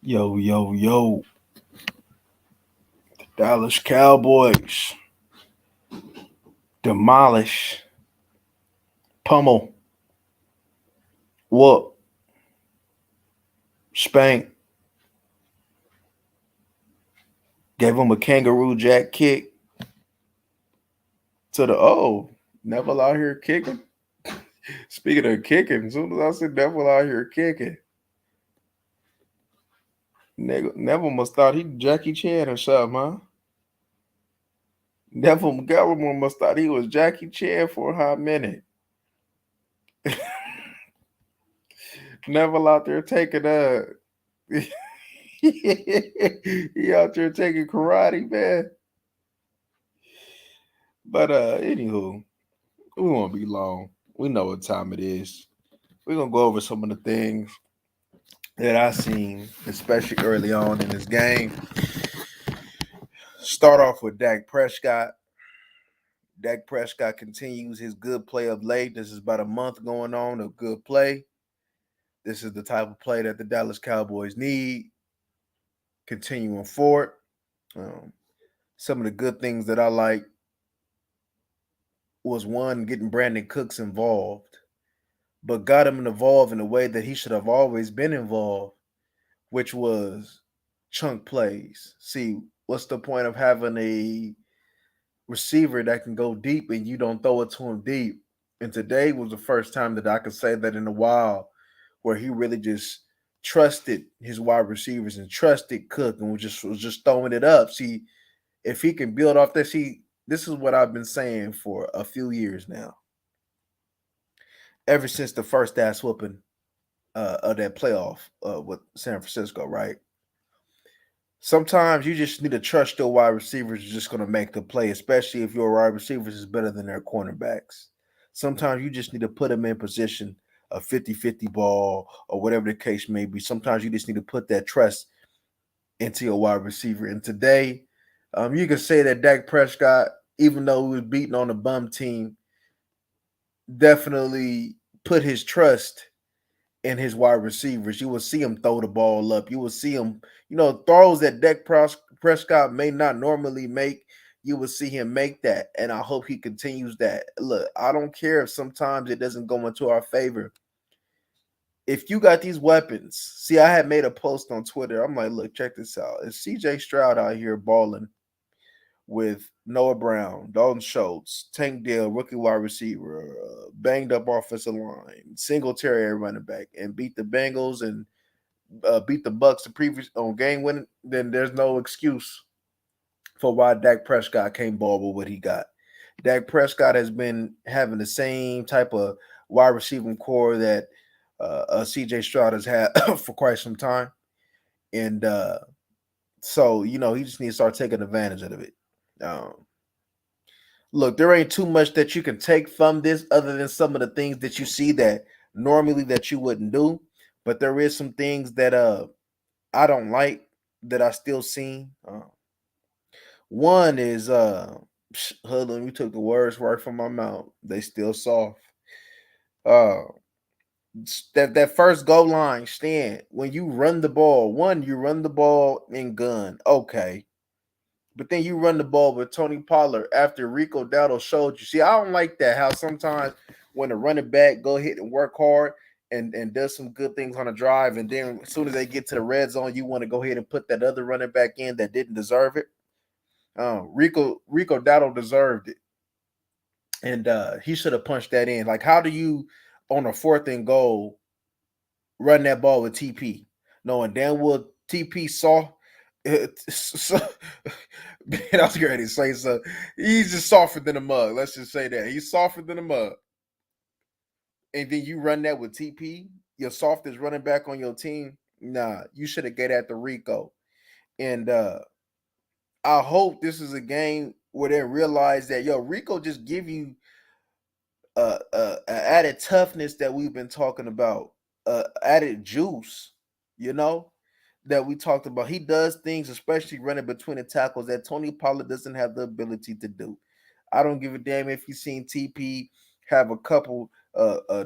Yo, yo, yo. Dallas Cowboys. Demolish. Pummel. Whoop. Spank. Gave him a kangaroo jack kick to the Neville out here kicking. Speaking of kicking, as soon as I said Neville out here kicking, Neville must thought he Jackie Chan or something, huh? Neville Gallimore must thought he was Jackie Chan for a hot minute. Neville out there taking he out there taking karate, man. But anywho, we won't be long. We know what time it is. We're gonna go over some of the things that I seen, especially early on in this game. Start off with Dak Prescott. Dak Prescott continues his good play of late. This is about a month going on of good play. This is the type of play that the Dallas Cowboys need. Continuing forward. Some of the good things that I like was one, getting Brandon Cooks involved, but got him involved in a way that he should have always been involved, which was chunk plays. See, what's the point of having a receiver that can go deep and you don't throw it to him deep? And today was the first time that I could say that in a while where he really just trusted his wide receivers and trusted Cook and was just throwing it up. See, if he can build off that, this is what I've been saying for a few years now. Ever since the first ass whooping of that playoff with San Francisco, right? Sometimes you just need to trust your wide receivers are just going to make the play, especially if your wide receivers is better than their cornerbacks. Sometimes you just need to put them in position, a 50-50 ball or whatever the case may be. Sometimes you just need to put that trust into your wide receiver. And today, you can say that Dak Prescott, even though he was beating on a bum team, definitely put his trust in his wide receivers. You will see him throw the ball up. You will see him, throws that Dak Prescott may not normally make. You will see him make that. And I hope he continues that. Look, I don't care if sometimes it doesn't go into our favor. If you got these weapons, see, I had made a post on Twitter. I'm like, look, check this out. Is CJ Stroud out here balling with Noah Brown, Dalton Schultz, Tank Dell, rookie wide receiver, banged up offensive line, Singletary running back, and beat the Bengals and beat the Bucks the previous on game winning, then there's no excuse for why Dak Prescott can't ball with what he got. Dak Prescott has been having the same type of wide receiving core that CJ Stroud has had for quite some time. And so, he just needs to start taking advantage of it. Look, there ain't too much that you can take from this other than some of the things that you see that normally that you wouldn't do. But there is some things that I don't like that I still seen. One is hold on, you took the words right from my mouth. They still soft. Uh that first goal line stand when you run the ball. One, you run the ball in gun. Okay. But then you run the ball with Tony Pollard after Rico Dowdle showed you. See, I don't like that. How sometimes when a running back go ahead and work hard and does some good things on a drive, and then as soon as they get to the red zone, you want to go ahead and put that other running back in that didn't deserve it. Rico Dowdle deserved it, and he should have punched that in. Like, how do you on a 4th and goal run that ball with TP, knowing damn well TP saw? So, man, I was ready to say so. He's just softer than a mug. Let's just say that he's softer than a mug. And then you run that with TP, your softest running back on your team. Nah, you should have get at the Rico. And I hope this is a game where they realize that Rico just give you added toughness that we've been talking about, added juice, that we talked about. He does things, especially running between the tackles, that Tony Pollard doesn't have the ability to do. I don't give a damn if you've seen TP have a couple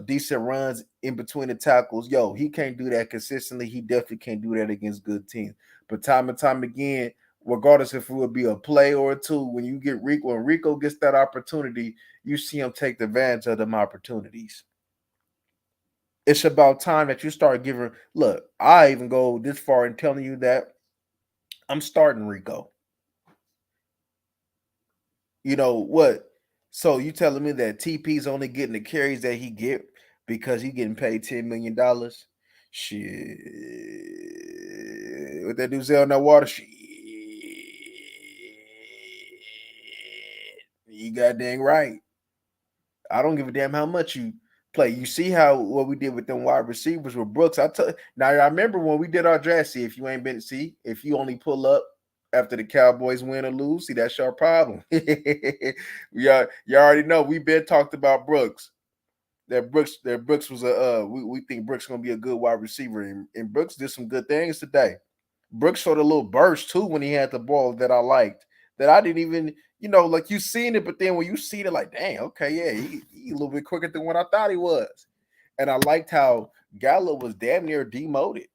decent runs in between the tackles. Yo, he can't do that consistently. He definitely can't do that against good teams. But time and time again, regardless if it would be a play or a two, when you get Rico, when Rico gets that opportunity, you see him take advantage of them opportunities. It's about time that you start giving. Look, I even go this far in telling you that I'm starting Rico. You know what? So you telling me that TP's only getting the carries that he get because he getting paid $10 million? Shit, what that do sell in that water? Shit, you got dang right. I don't give a damn how much you play. You see how what we did with them wide receivers with Brooks. Now I remember when we did our draft. See, if you ain't been if you only pull up after the Cowboys win or lose, see that's your problem. You already know we've been talked about Brooks. That Brooks was we think Brooks gonna be a good wide receiver, and Brooks did some good things today. Brooks showed a little burst too when he had the ball that I liked. That I didn't even, like you seen it, but then when you see it, like, dang, okay, yeah, he a little bit quicker than what I thought he was. And I liked how Gallup was damn near demoted.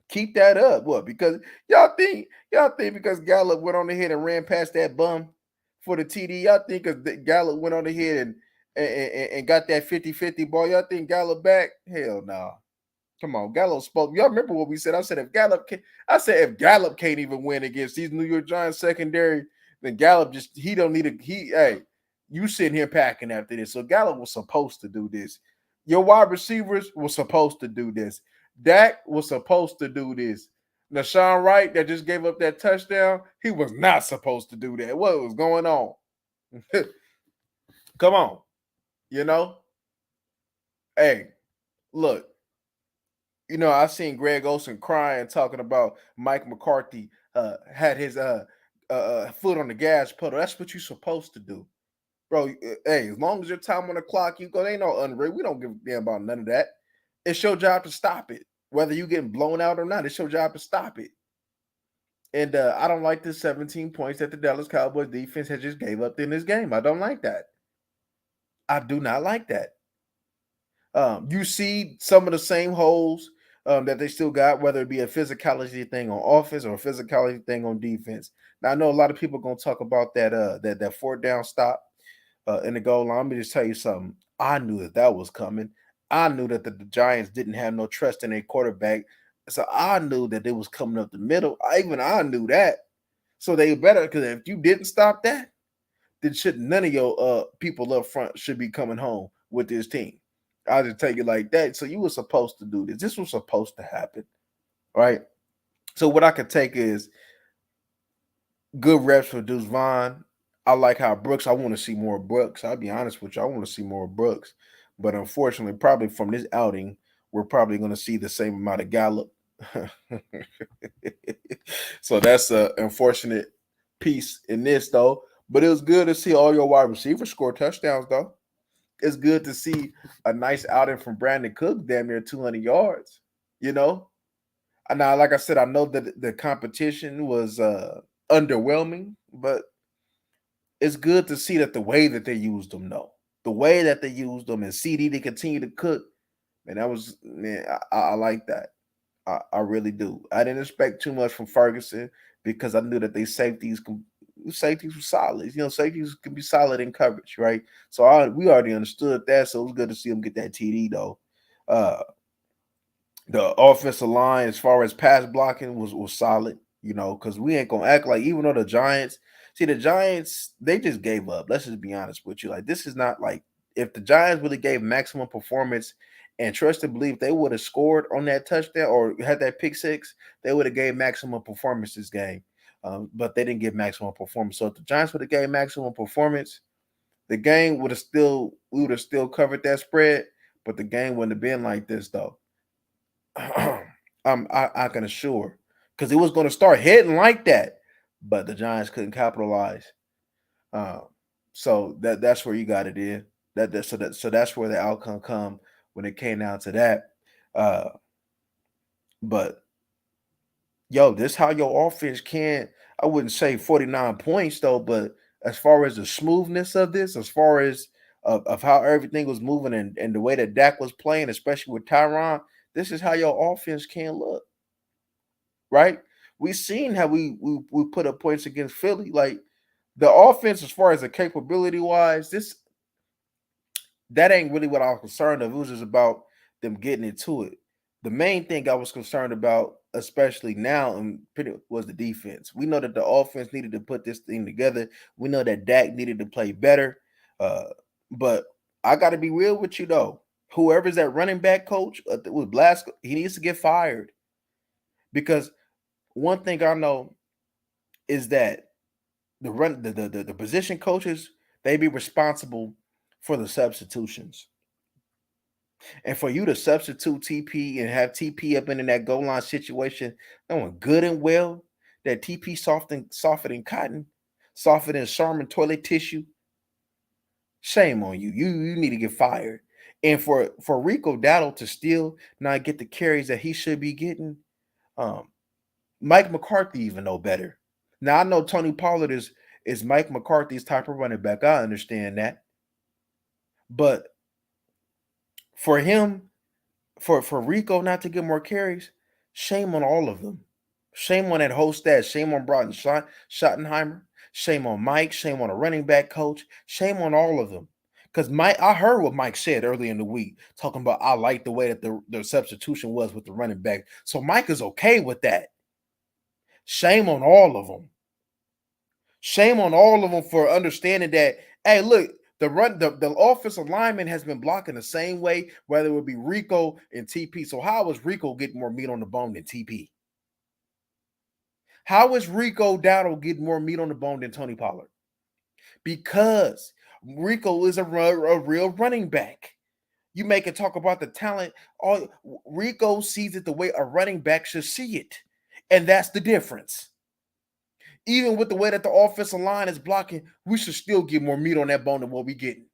Keep that up. What? Because y'all think because Gallup went on ahead and ran past that bum for the TD, y'all think because Gallup went on ahead and got that 50-50 ball, y'all think Gallup back? Hell no. Nah. Come on, Gallup spoke. Y'all remember what we said? I said if Gallup can't even win against these New York Giants secondary, then Gallup he don't need hey, you sitting here packing after this. So Gallup was supposed to do this. Your wide receivers were supposed to do this. Dak was supposed to do this. Nashawn Wright that just gave up that touchdown, he was not supposed to do that. What was going on? Come on. You know? Hey, look. I seen Greg Olson crying, talking about Mike McCarthy had his foot on the gas pedal. That's what you're supposed to do, bro. Hey, as long as your time on the clock, you go. Ain't no unreal. We don't give a damn about none of that. It's your job to stop it, whether you getting blown out or not. It's your job to stop it. And I don't like the 17 points that the Dallas Cowboys defense has just gave up in this game. I don't like that. I do not like that. You see some of the same holes that they still got, whether it be a physicality thing on offense or a physicality thing on defense. Now I know a lot of people are gonna talk about that fourth down stop in the goal line. Let me just tell you something. I knew that was coming. I knew that the Giants didn't have no trust in their quarterback, so I knew that it was coming up the middle. I knew that. So they better, because if you didn't stop that, then should none of your people up front should be coming home with this team. I'll just take it like that. So you were supposed to do this. This was supposed to happen, right? So what I could take is good reps for Deuce Vaughn. I like how Brooks. I want to see more Brooks. I'll be honest with you. I want to see more Brooks, but unfortunately, probably from this outing, we're probably going to see the same amount of Gallup. So that's an unfortunate piece in this, though. But it was good to see all your wide receivers score touchdowns, though. It's good to see a nice outing from Brandon Cook, damn near 200 yards. Now, like I said, I know that the competition was underwhelming, but it's good to see that the way that they used them, though, the way that they used them, and CD to continue to cook, man, I like that. I really do. I didn't expect too much from Ferguson because I knew that safeties were solid. Safeties can be solid in coverage, right? So we already understood that. So it was good to see him get that TD though. The offensive line, as far as pass blocking, was solid. Because we ain't gonna act like, even though the Giants, they just gave up. Let's just be honest with you. Like, this is not like, if the Giants really gave maximum performance and trust to believe they would have scored on that touchdown or had that pick six, they would have gave maximum performance this game. But they didn't give maximum performance. So if the Giants would have gave maximum performance, the game we would have still covered that spread, but the game wouldn't have been like this though. I can assure, because it was going to start hitting like that, but the Giants couldn't capitalize. So that's where you got it in. So that's where the outcome come when it came down to that. But yo, this how your offense can. I wouldn't say 49 points though, but as far as the smoothness of this, as far as of how everything was moving and the way that Dak was playing, especially with Tyron, this is how your offense can look, right? We seen how we put up points against Philly. Like the offense, as far as the capability wise, this that ain't really what I was concerned of. It was just about them getting into it. The main thing I was concerned about, especially now, was the defense. We know that the offense needed to put this thing together. We know that Dak needed to play better. Uh, but I got to be real with you though. Whoever's that running back coach with Blasco, he needs to get fired because one thing I know is that the position coaches, they be responsible for the substitutions. And for you to substitute TP and have TP up in that goal line situation, knowing good and well that TP softer than cotton, softer than Charmin toilet tissue, shame on you. You need to get fired. And for Rico Dowdle to still not get the carries that he should be getting, um, Mike McCarthy even know better. Now I know Tony Pollard is Mike McCarthy's type of running back. I understand that, but for him for Rico not to get more carries, shame on all of them. Shame on that whole stat. Shame on Broughton Schottenheimer. Shame on Mike. Shame on a running back coach. Shame on all of them. Because Mike, I heard what Mike said early in the week, talking about I like the way that the substitution was with the running back. So Mike is okay with that. Shame on all of them. Shame on all of them for understanding that, hey, look, the offensive lineman has been blocking the same way, whether it would be Rico and TP. So how is Rico getting more meat on the bone than TP? How is Rico Dowdle getting more meat on the bone than Tony Pollard? Because Rico is a real running back. You make it talk about the talent. All Rico sees it the way a running back should see it, and that's the difference. Even with the way that the offensive line is blocking, we should still get more meat on that bone than what we getting.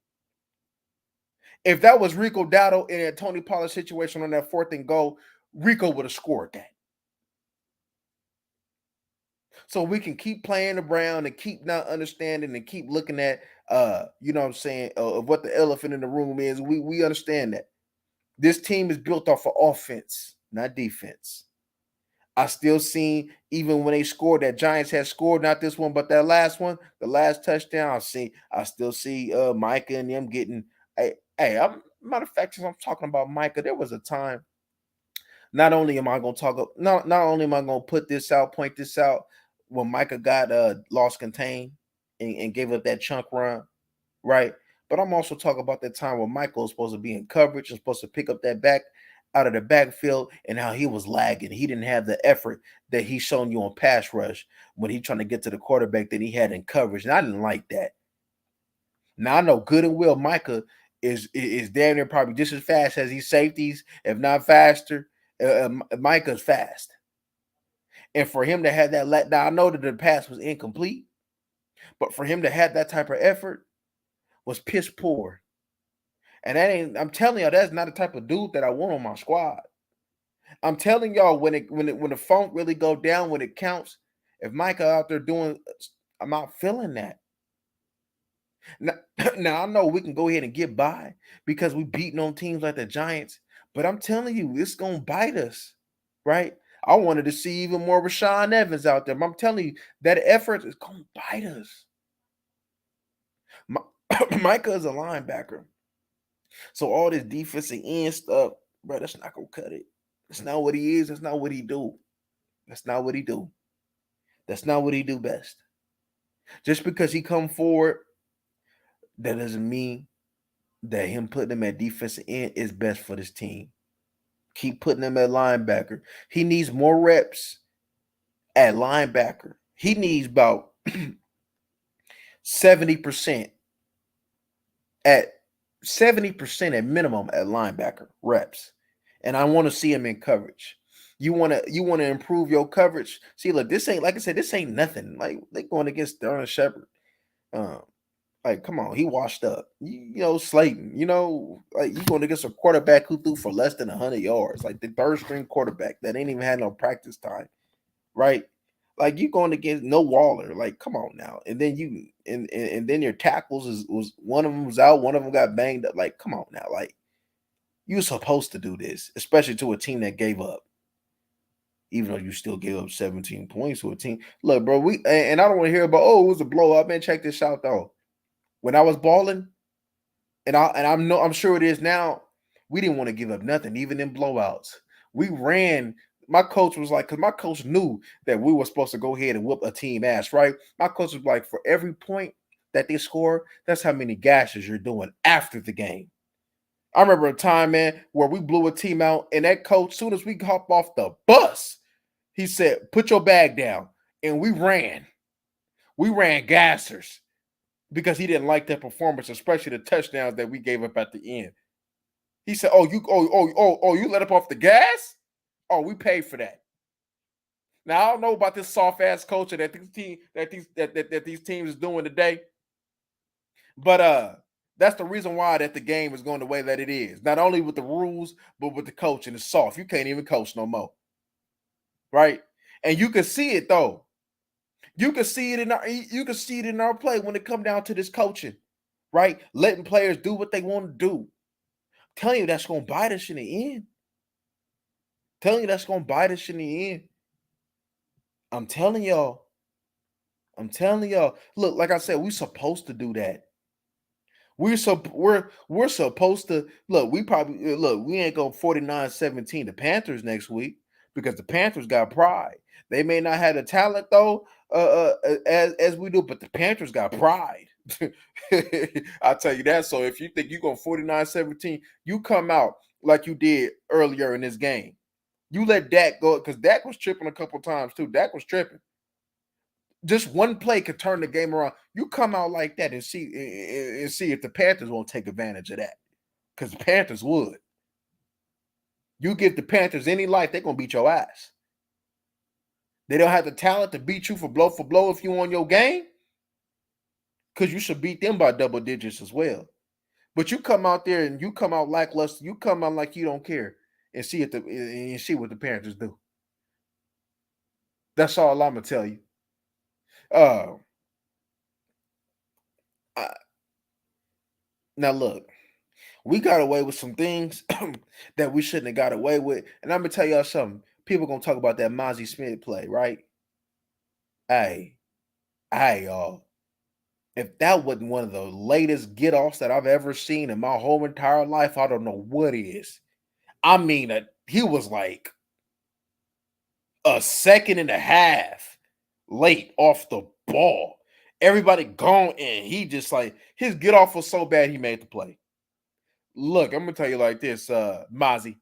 If that was Rico Dowdle in a Tony Pollard situation on that 4th and goal, Rico would have scored that. So we can keep playing around and keep not understanding and keep looking at you know what I'm saying, of what the elephant in the room is. We understand that. This team is built off of offense, not defense. I still seen, even when they scored, that Giants had scored, not this one, but that last one, the last touchdown. I still see Micah and them getting. Matter of fact, since I'm talking about Micah, there was a time. Not only am I gonna not only am I gonna point this out, when Micah got lost contained and gave up that chunk run, right? But I'm also talking about that time where Michael was supposed to be in coverage and supposed to pick up that back out of the backfield and how he was lagging. He didn't have the effort that he's shown you on pass rush when he's trying to get to the quarterback that he had in coverage. And I didn't like that. Now I know good and well Micah is damn near probably just as fast as these safeties, if not faster. Micah's fast. And for him to have that letdown, I know that the pass was incomplete, but for him to have that type of effort was piss poor. And I'm telling y'all, that's not the type of dude that I want on my squad. I'm telling y'all, when the funk really go down, when it counts, if Micah out there doing, I'm not feeling that. Now, now I know we can go ahead and get by because we beating on teams like the Giants, but I'm telling you, it's gonna bite us, right? I wanted to see even more Rashaan Evans out there, but I'm telling you, that effort is gonna bite us. Micah is a linebacker. So all this defensive end stuff, bro, that's not gonna cut it. That's not what he is. That's not what he do. That's not what he do. That's not what he do best. Just because he come forward, that doesn't mean that him putting him at defensive end is best for this team. Keep putting him at linebacker. He needs more reps at linebacker. He needs about 70% at 70% at minimum at linebacker reps. And I want to see him in coverage. You want to improve your coverage. See, look, this ain't, like I said, this ain't nothing. Like they going against Sterling Shepard. Like, come on, he washed up. You know, Slayton. You know, like you going against a quarterback who threw for less than 100 yards, like the 3rd string quarterback that ain't even had no practice time, right? Like you going against no Waller. Like, come on now. And then and then your tackles was one of them was out, one of them got banged up. Like, come on now. Like, you're supposed to do this, especially to a team that gave up. Even though you still gave up 17 points to a team. Look, bro, and I don't want to hear about it was a blowout. Man, check this out though. When I was balling, I'm sure it is now. We didn't want to give up nothing, even in blowouts. We ran. My coach was like, because my coach knew that we were supposed to go ahead and whoop a team ass, right? My coach was like, for every point that they score, that's how many gashes you're doing after the game. I remember a time, man, where we blew a team out, and that coach, soon as we hop off the bus, he said, "Put your bag down," and we ran. We ran gassers because he didn't like that performance, especially the touchdowns that we gave up at the end. He said, you let up off the gas? Oh, we paid for that." Now I don't know about this soft ass culture that these teams is doing today, but that's the reason why that the game is going the way that it is. Not only with the rules, but with the coaching. It's soft. You can't even coach no more, right? And you can see it though. You can see it in our play when it come down to this coaching, right? Letting players do what they want to do. Telling you that's gonna bite us in the end. Telling you that's gonna bite us in the end. I'm telling y'all. I'm telling y'all. Look, like I said, we're supposed to do that. We're supposed to look. We probably look. We ain't going 49-17 the Panthers next week because the Panthers got pride. They may not have the talent though, as we do, but the Panthers got pride. I'll tell you that. So if you think you're going 49-17, you come out like you did earlier in this game. You let Dak go because Dak was tripping a couple times too. Dak was tripping. Just one play could turn the game around. You come out like that and see if the Panthers won't take advantage of that. Because the Panthers would. You give the Panthers any life, they're gonna beat your ass. They don't have the talent to beat you for blow if you on your game. Because you should beat them by double digits as well. But you come out there and you come out lackluster, you come out like you don't care and see what the Panthers do. That's all I'm gonna tell you. Uh I, now look. We got away with some things that we shouldn't have got away with. And I'm gonna tell y'all something. People gonna talk about that Mozzie Smith play, right? Hey, y'all. If that wasn't one of the latest get-offs that I've ever seen in my whole entire life, I don't know what is. I mean, he was like a second and a half late off the ball. Everybody gone, and he just like his get-off was so bad he made the play. Look, I'm gonna tell you like this, Mozzie.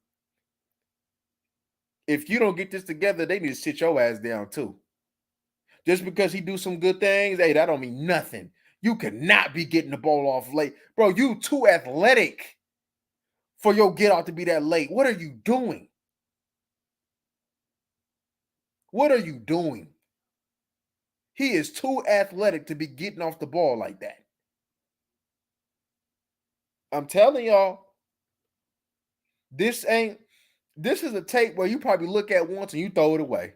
If you don't get this together, they need to sit your ass down too. Just because he do some good things, hey, that don't mean nothing. You cannot be getting the ball off late. Bro, you too athletic for your get out to be that late. What are you doing? What are you doing? He is too athletic to be getting off the ball like that. I'm telling y'all, this is a tape where you probably look at once and you throw it away.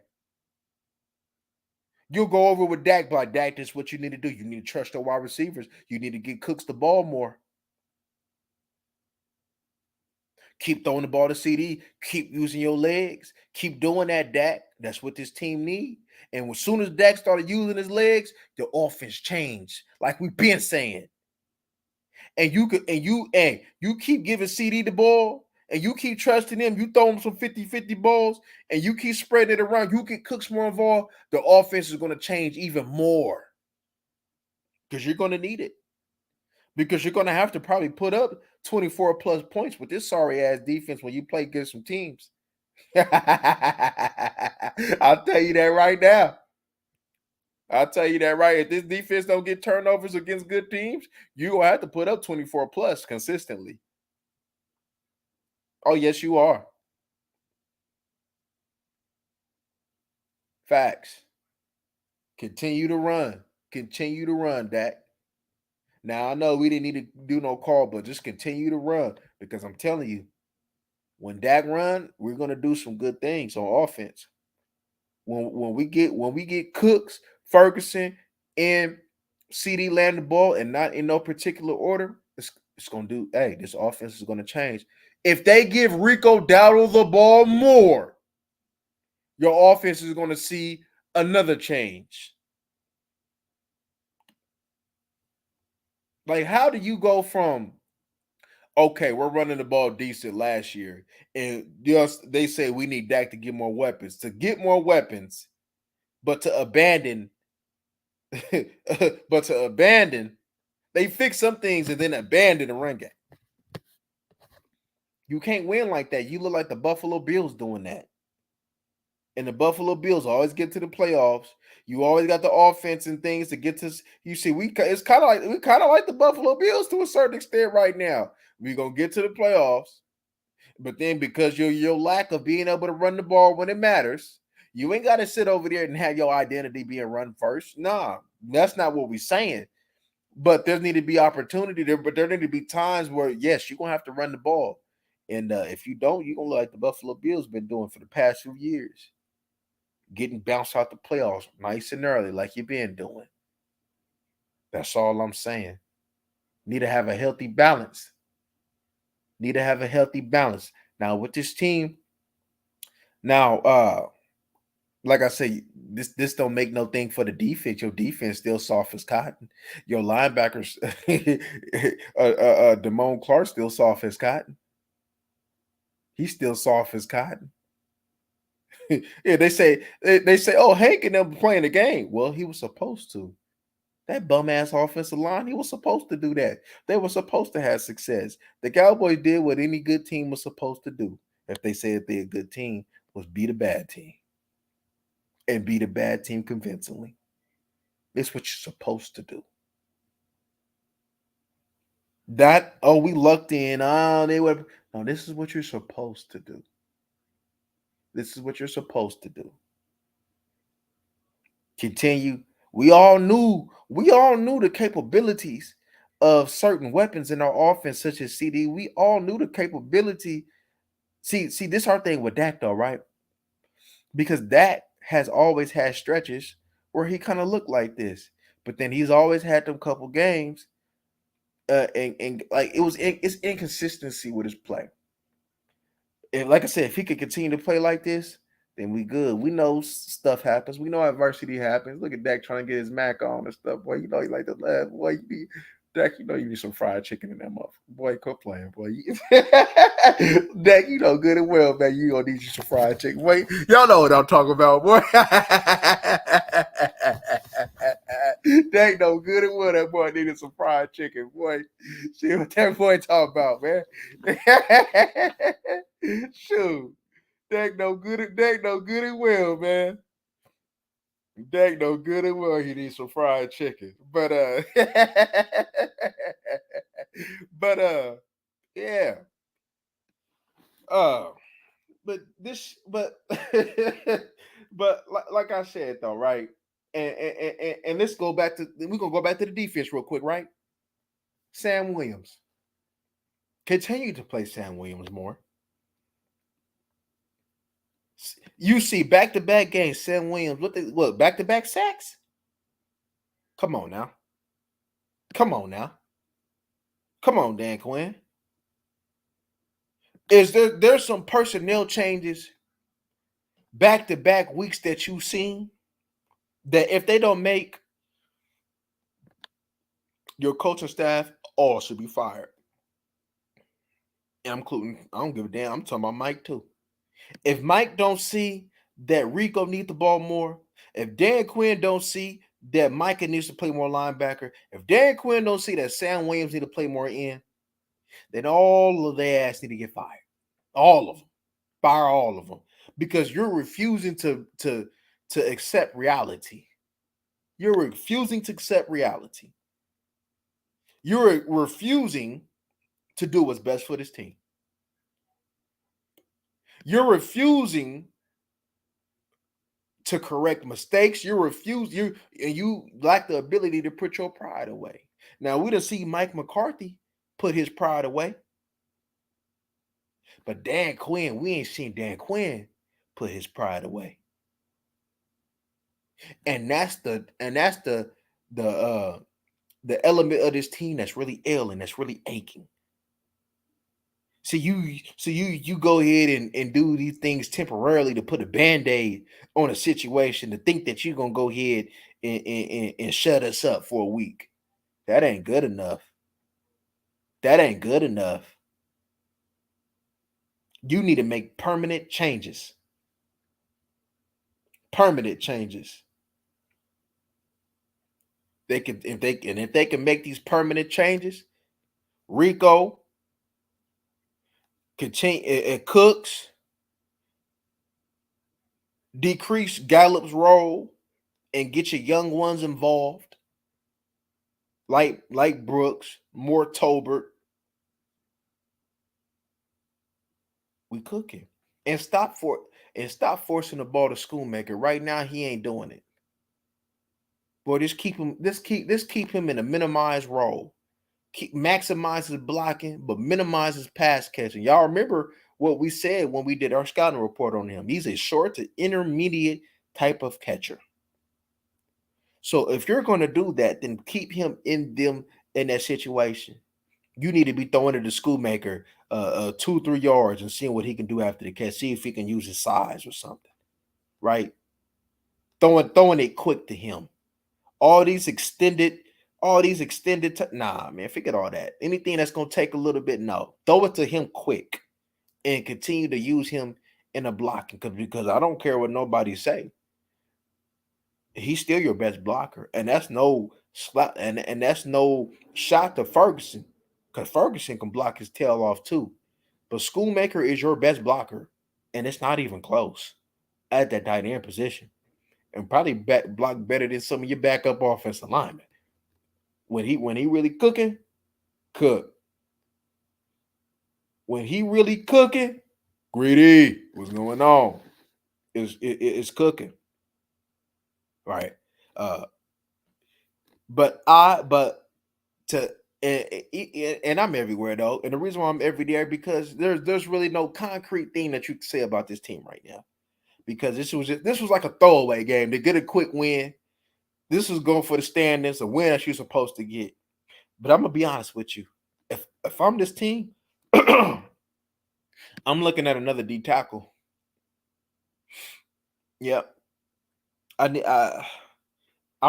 You'll go over with Dak, but Dak, this is what you need to do. You need to trust your wide receivers. You need to get Cooks the ball more. Keep throwing the ball to CD. Keep using your legs. Keep doing that, Dak. That's what this team need. And as soon as Dak started using his legs, the offense changed. Like we've been saying. And you keep giving CD the ball, and you keep trusting him. You throw him some 50-50 balls, and you keep spreading it around. You get Cooks more involved. The offense is going to change even more because you're going to need it. Because you're going to have to probably put up 24 plus points with this sorry ass defense when you play against some teams. I'll tell you that right now. I'll tell you that right. If this defense don't get turnovers against good teams, you will have to put up 24 plus consistently. Oh, yes, you are. Facts. Continue to run. Continue to run, Dak. Now I know we didn't need to do no call, but just continue to run because I'm telling you, when Dak run, we're gonna do some good things on offense. when we get Cooks, Ferguson, and CD land the ball and not in no particular order, it's gonna do. Hey, this offense is gonna change. If they give Rico Dowdle the ball more, your offense is gonna see another change. Like, how do you go from okay, we're running the ball decent last year, and just they say we need Dak to get more weapons, but to abandon, but to abandon, they fix some things and then abandon the run game. You can't win like that. You look like the Buffalo Bills doing that. And the Buffalo Bills always get to the playoffs. You always got the offense and things to get to. You see, it's kind of like the Buffalo Bills to a certain extent right now. We're gonna get to the playoffs, but then because your lack of being able to run the ball when it matters, you ain't got to sit over there and have your identity being run first. Nah, that's not what we're saying. But there need to be opportunity there. But there need to be times where yes, you're gonna have to run the ball, and if you don't, you're gonna look like the Buffalo Bills been doing for the past few years, getting bounced out the playoffs nice and early, like you've been doing. That's all I'm saying. Need to have a healthy balance. Need to have a healthy balance. Now with this team, now like I say, this don't make no thing for the defense. Your defense still soft as cotton. Your linebackers, Damone Clark still soft as cotton. He's still soft as cotton. Yeah, they say, oh, Hank and them playing the game. Well, he was supposed to. That bum ass offensive line, he was supposed to do that. They were supposed to have success. The Cowboys did what any good team was supposed to do. If they said they're a good team, was beat a bad team and beat a bad team convincingly. It's what you're supposed to do. We lucked in. They were. No, this is what you're supposed to do. This is what you're supposed to do. Continue. We all knew the capabilities of certain weapons in our offense, such as CD. We all knew the capability. See, this our thing with Dak, though, right? Because Dak has always had stretches where he kind of looked like this, but then he's always had them couple games, and like it's inconsistency with his play. And like I said, if he could continue to play like this, then we good. We know stuff happens. We know adversity happens. Look at Dak trying to get his Mac on and stuff. Boy, you know he like to laugh. Boy, Dak, you know you need some fried chicken in that motherfucker. Boy, quit playing, boy. Dak, you know good and well, man, you gonna need you some fried chicken. Boy, y'all know what I'm talking about, boy. Dak know good and well that boy needed some fried chicken, boy. See what that boy talking about, man. Shoot. Dak know good and well, man. Dak know good and well he needs some fried chicken. But yeah. Uh but this but but like I said though, right? And let's go back to we're gonna go back to the defense real quick, right? Sam Williams. Continue to play Sam Williams more. You see back-to-back games, Sam Williams, what back-to-back sacks? Come on now. Come on now. Come on, Dan Quinn. Is there's some personnel changes back-to-back weeks that you've seen that if they don't make your coaching staff all should be fired? And I'm including, I don't give a damn. I'm talking about Mike too. If Mike don't see that Rico needs the ball more, if Dan Quinn don't see that Micah needs to play more linebacker, if Dan Quinn don't see that Sam Williams need to play more in, then all of their ass need to get fired. All of them. Fire all of them. Because you're refusing to accept reality. You're refusing to accept reality. You're refusing to do what's best for this team. You're refusing to correct mistakes. You lack the ability to put your pride away. Now we done see Mike McCarthy put his pride away. But Dan Quinn, we ain't seen Dan Quinn put his pride away. And that's the the element of this team that's really ill and that's really aching. So you go ahead and do these things temporarily to put a band-aid on a situation to think that you're gonna go ahead and shut us up for a week. That ain't good enough. That ain't good enough. You need to make permanent changes. Permanent changes. If they can make these permanent changes, Rico continue it Cooks decrease Gallup's role and get your young ones involved, like Brooks, more Tolbert. We cooking. And stop forcing the ball to Schoolmaker. Right now, he ain't doing it. Boy, just keep him in a minimized role. Keep maximizes blocking, but minimizes pass catching. Y'all remember what we said when we did our scouting report on him. He's a short to intermediate type of catcher. So if you're going to do that, then keep him in that situation. You need to be throwing it to Schoolmaker 2-3 yards and seeing what he can do after the catch. See if he can use his size or something, right? Throwing it quick to him. All these extended, nah, man, forget all that. Anything that's gonna take a little bit, no. Throw it to him quick and continue to use him in a blocking because I don't care what nobody say. He's still your best blocker, and that's no slap, and that's no shot to Ferguson, because Ferguson can block his tail off too. But Schoolmaker is your best blocker, and it's not even close at that tight end position, and probably block better than some of your backup offensive linemen. When he really cooking, cook. When he really cooking, Greedy, what's going on? It's cooking, right? Uh, but to and I'm everywhere though, and the reason why I'm everywhere because there's really no concrete thing that you can say about this team right now, because this was like a throwaway game. They get a quick win. This was going for the standings, a win that you're supposed to get. But I'm gonna be honest with you. If I'm this team, I'm looking at another D tackle. Yep. I'm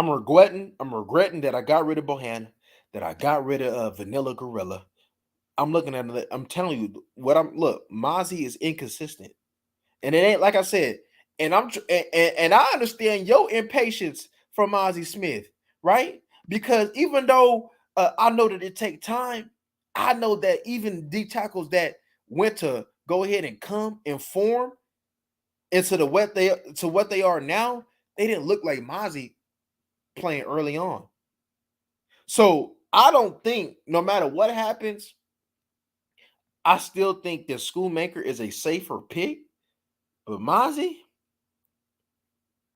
regretting that I got rid of Bohan, that I got rid of Vanilla Gorilla. I'm looking at it. I'm telling you what Mozzie is inconsistent. And it ain't like I said, and I understand your impatience from Ozzie Smith, right? Because even though I know that it take time, I know that even D tackles that went to go ahead and come and form into what they are now, they didn't look like Mozzie playing early on. So I don't think no matter what happens, I still think that Schoolmaker is a safer pick. But Mozzie,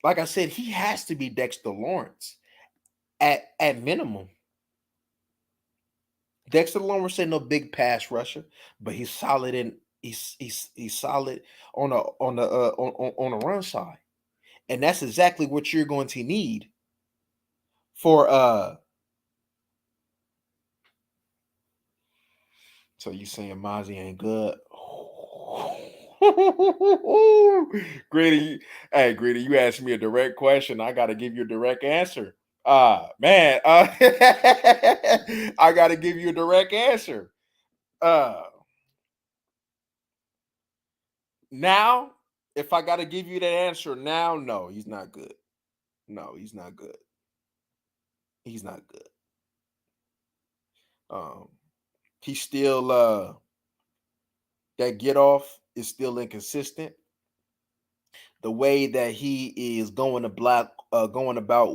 like I said, he has to be Dexter Lawrence at minimum. Dexter Lawrence ain't no big pass rusher, but he's solid in he's solid on the run side, and that's exactly what you're going to need for. So you saying Mozzie ain't good? Greedy, hey Greedy, you asked me a direct question. I got to give you a direct answer. Man, I got to give you a direct answer. Now, if I got to give you that answer now, no, he's not good. No, he's not good. He's not good. Um, he's still that get off is still inconsistent. The way that he is going about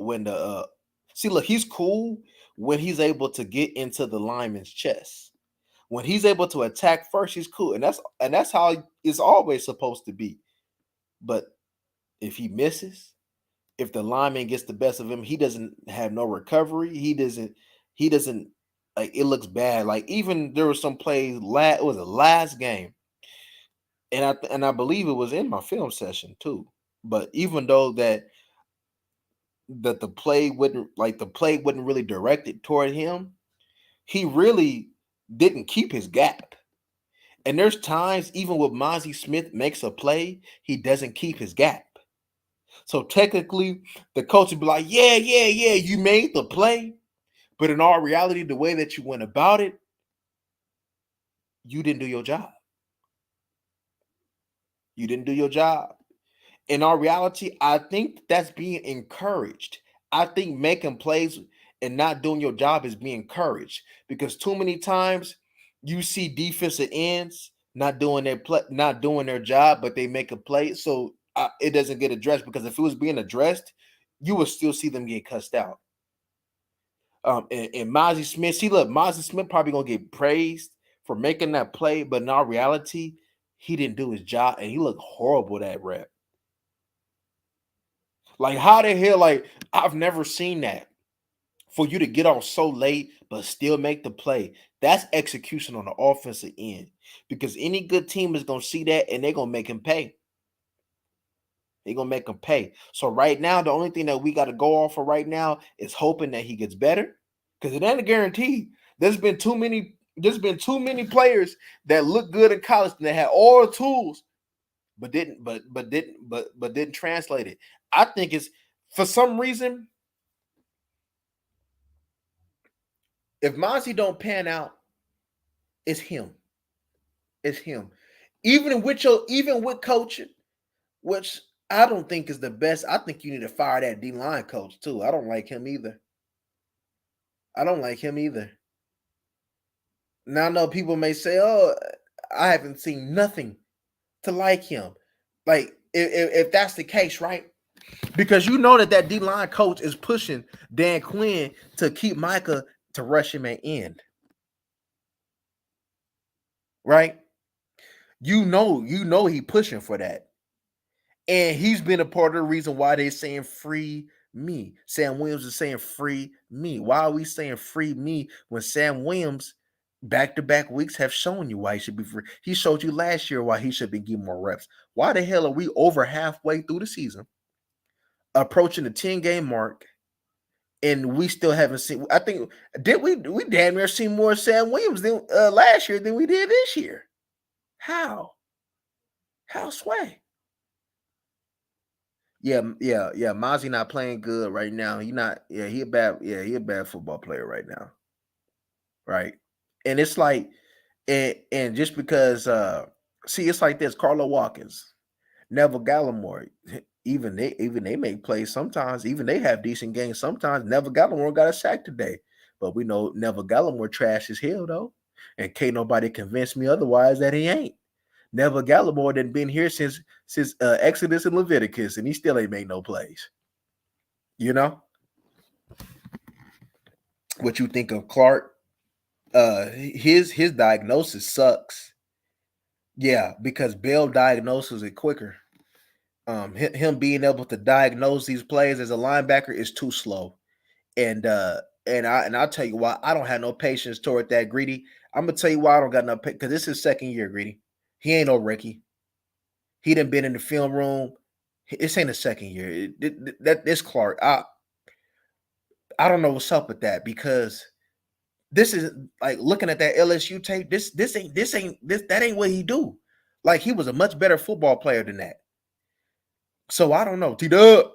when the see, look, he's cool when he's able to get into the lineman's chest. When he's able to attack first, he's cool, and that's how it's always supposed to be. But if he misses, if the lineman gets the best of him, he doesn't have no recovery. He doesn't like it looks bad. Like even there was some plays last game, and I believe it was in my film session too. But even though that that the play wasn't really directed toward him. He really didn't keep his gap. And there's times even when Mozzie Smith makes a play, he doesn't keep his gap. So technically, the coach would be like, yeah, yeah, yeah, you made the play. But in all reality, the way that you went about it, you didn't do your job. You didn't do your job. In our reality, I think that's being encouraged. I think making plays and not doing your job is being encouraged because too many times you see defensive ends not doing their job, but they make a play, so it doesn't get addressed. Because if it was being addressed, you would still see them get cussed out. And Mozzie Smith, see, look, Mozzie Smith probably gonna get praised for making that play, but in our reality, he didn't do his job, and he looked horrible that rep. Like, how the hell? Like, I've never seen that. For you to get on so late but still make the play, that's execution on the offensive end. Because any good team is gonna see that and they're gonna make him pay. They're gonna make him pay. So right now, the only thing that we got to go off for right now is hoping that he gets better. Because it ain't a guarantee. There's been too many players that look good in college and they had all the tools, but didn't translate it. I think it's for some reason. If Mozzie don't pan out, it's him. It's him. Even with coaching, which I don't think is the best. I think you need to fire that D line coach too. I don't like him either. I don't like him either. Now I know people may say, "Oh, I haven't seen nothing to like him." Like if that's the case, right? Because you know that D line coach is pushing Dan Quinn to keep Micah to rush him at end, right? You know he pushing for that. And he's been a part of the reason why they're saying free me. Sam Williams is saying free me. Why are we saying free me when Sam Williams back-to-back weeks have shown you why he should be free? He showed you last year why he should be getting more reps. Why the hell are we over halfway through the season, approaching the 10-game mark, and we still haven't seen? I think we damn near seen more Sam Williams than last year than we did this year. How? How sway? Yeah. Mozzie not playing good right now. He not. He a bad football player right now. Right, and it's like, and just because, see, it's like this. Carlo Watkins, Neville Gallimore, even they make plays sometimes. Even they have decent games sometimes. Neville Gallimore got a sack today, but we know Neville Gallimore trash as hell though, and can't nobody convince me otherwise that he ain't. Neville Gallimore done been here since Exodus and Leviticus, and he still ain't made no plays. You know what you think of Clark? His diagnosis sucks. Yeah, because Bell diagnoses it quicker. Him being able to diagnose these plays as a linebacker is too slow. And I'll tell you why I don't have no patience toward that Greedy. I'm gonna tell you why I don't got no patience, because this is his second year, Greedy. He ain't no rookie. He done been in the film room. This ain't a second year. That this Clark. I don't know what's up with that, because this is like looking at that LSU tape. This ain't that ain't what he do. Like, he was a much better football player than that. So I don't know. T-Dub.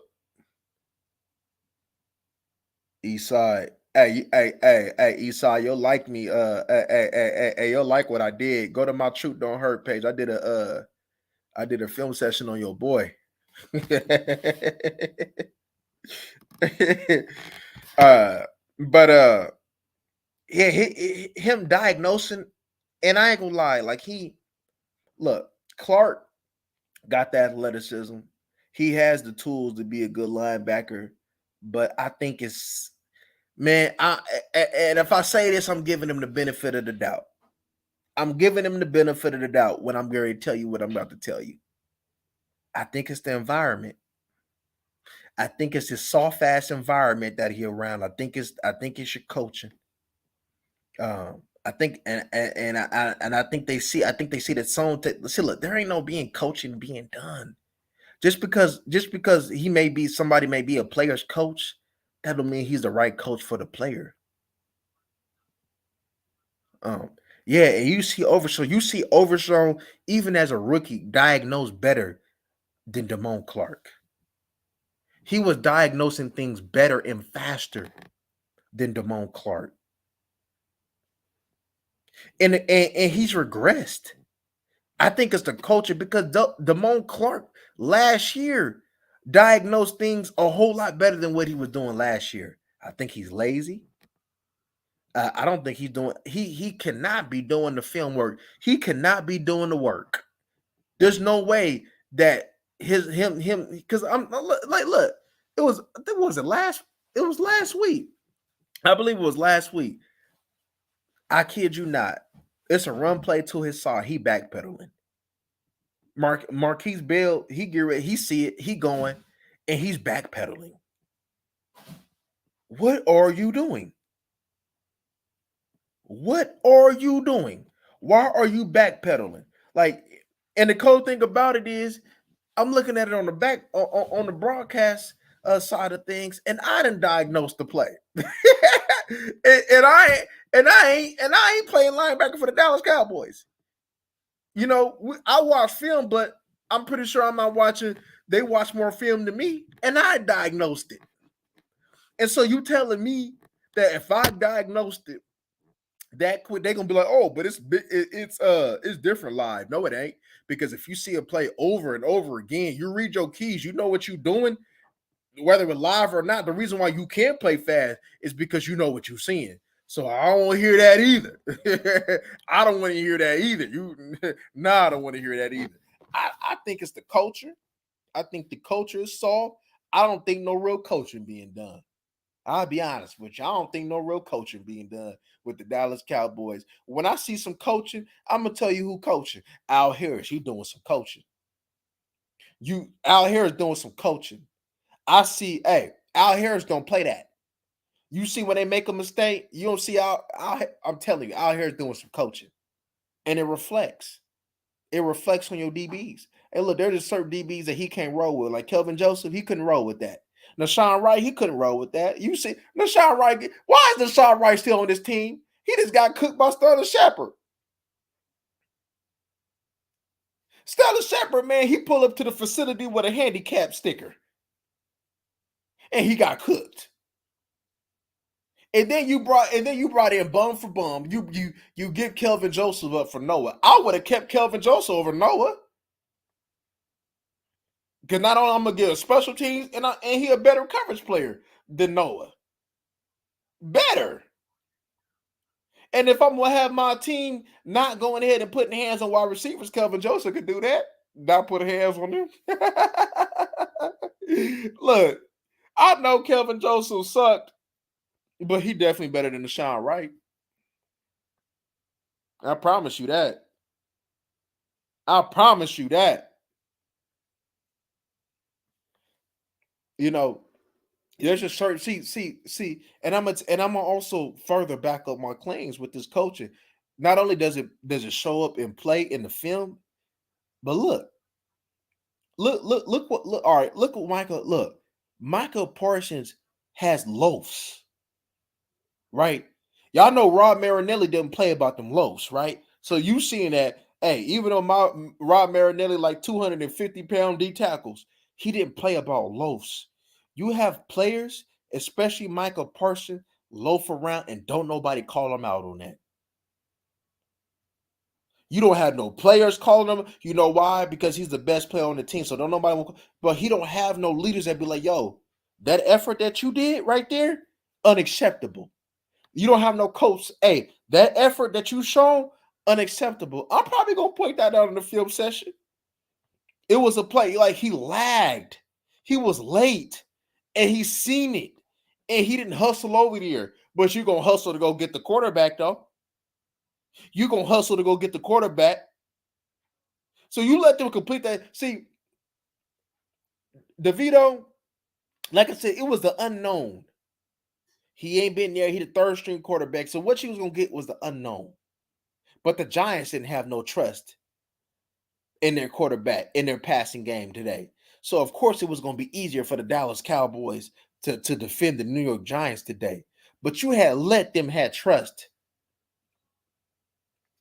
Eastside. Hey, Eastside, you'll like me. You'll like what I did. Go to my Truth Don't Hurt page. I did a film session on your boy. uh, but yeah, him diagnosing, and I ain't gonna lie, like look, Clark got the athleticism. He has the tools to be a good linebacker, but I think it's, man, and if I say this, I'm giving him the benefit of the doubt. I'm giving him the benefit of the doubt when I'm going to tell you what I'm about to tell you. I think it's the environment. I think it's his soft ass environment that he around. I think it's your coaching. I think and I think they see that song. See, look, there ain't no being coaching being done. Just because he may be somebody may be a player's coach, that don't mean he's the right coach for the player. Um, yeah, and you see Overshown even as a rookie diagnosed better than Damone Clark. He was diagnosing things better and faster than Damone Clark. And he's regressed. I think it's the culture because Damone Clark last year diagnosed things a whole lot better than what he was doing last year. I think he's lazy. I don't think he's doing. He cannot be doing the film work. He cannot be doing the work. There's no way that him because I'm like look. It was I think was it last. It was last week. I believe it was last week. I kid you not. It's a run play to his side. He backpedaling. Marquise Bell, he get ready, he see it, he going, and he's backpedaling. What are you doing? What are you doing? Why are you backpedaling? Like, and the cool thing about it is, I'm looking at it on the back on the broadcast side of things, and I didn't diagnose the play, and I ain't playing linebacker for the Dallas Cowboys. I watch film, but I'm pretty sure I'm not watching. They watch more film than me, and I diagnosed it. And so you telling me that if I diagnosed it that quick, they're gonna be like, oh, but it's different live. No, it ain't. Because if you see a play over and over again, you read your keys, you know what you're doing, whether it's live or not. The reason why you can't play fast is because you know what you're seeing. So I don't want to hear that either. I don't want to hear that either. I don't want to hear that either. I think it's the culture. I think the culture is soft. I don't think no real coaching being done. I'll be honest with you. I don't think no real coaching being done with the Dallas Cowboys. When I see some coaching, I'm gonna tell you who coaching. Al Harris, he doing some coaching. Al Harris doing some coaching. I see, hey, Al Harris don't play that. You see when they make a mistake, you don't see I'm telling you, Al Harris doing some coaching. And it reflects. It reflects on your DBs. Hey, look, there's just certain DBs that he can't roll with. Like Kelvin Joseph, he couldn't roll with that. Nashawn Wright, he couldn't roll with that. You see, Nashawn Wright, why is Nashawn Wright still on this team? He just got cooked by Sterling Shepard. Sterling Shepard, man, he pulled up to the facility with a handicap sticker. And he got cooked. And then you brought in bum for bum. You get Kelvin Joseph up for Noah. I would have kept Kelvin Joseph over Noah. Because not only I'm gonna give special teams, and he a better coverage player than Noah. Better. And if I'm gonna have my team not going ahead and putting hands on wide receivers, Kelvin Joseph could do that. Not put hands on them. Look, I know Kelvin Joseph sucked, but he definitely better than Deshaun Wright. I promise you that. I promise you that. You know, there's a certain see, and I'm gonna also further back up my claims with this coaching. Not only does it show up and play in the film, but look what look. All right, look what Michael. Look, Michael Parsons has loafs, right? Y'all know Rob Marinelli didn't play about them loafs, right? So you seeing that? Hey, even though Rob Marinelli like 250-pound D tackles, he didn't play about loafs. You have players, especially Michael Parsons, loaf around and don't nobody call him out on that. You don't have no players calling him. You know why? Because he's the best player on the team. So don't nobody. But he don't have no leaders that be like, "Yo, that effort that you did right there, unacceptable." You don't have no coach. Hey, that effort that you shown, unacceptable. I'm probably gonna point that out in the film session. It was a play like he lagged, he was late, and he seen it, and he didn't hustle over there. But you gonna hustle to go get the quarterback though. You gonna hustle to go get the quarterback. So you let them complete that. See, DeVito, like I said, it was the unknown. He ain't been there. He the third string quarterback. So what you was gonna get was the unknown. But the Giants didn't have no trust in their quarterback, in their passing game today. So of course it was going to be easier for the Dallas Cowboys to defend the New York Giants today. But you had let them have trust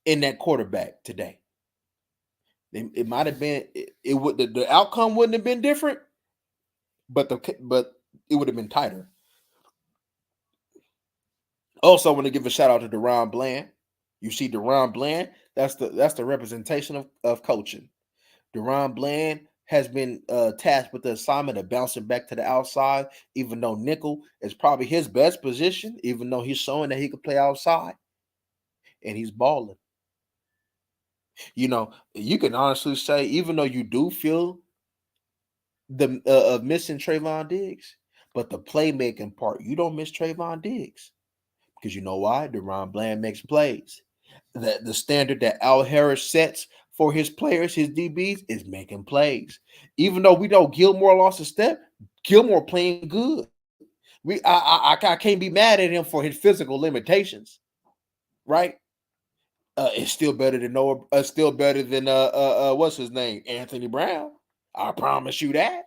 in that quarterback today. It might have been it would the outcome wouldn't have been different, but it would have been tighter. Also, I want to give a shout out to Deron Bland. You see, Deron Bland, that's the representation of coaching. Deron Bland has been tasked with the assignment of bouncing back to the outside, even though nickel is probably his best position, even though he's showing that he can play outside and he's balling. You can honestly say, even though you do feel the of missing Trayvon Diggs, but the playmaking part, you don't miss Trayvon Diggs because you know why? Deron Bland makes plays. The standard that Al Harris sets for his players, his DBs, is making plays. Even though we know Gilmore lost a step, Gilmore playing good. I can't be mad at him for his physical limitations, right? It's still better than Noah. Still better than what's his name, Anthony Brown. I promise you that.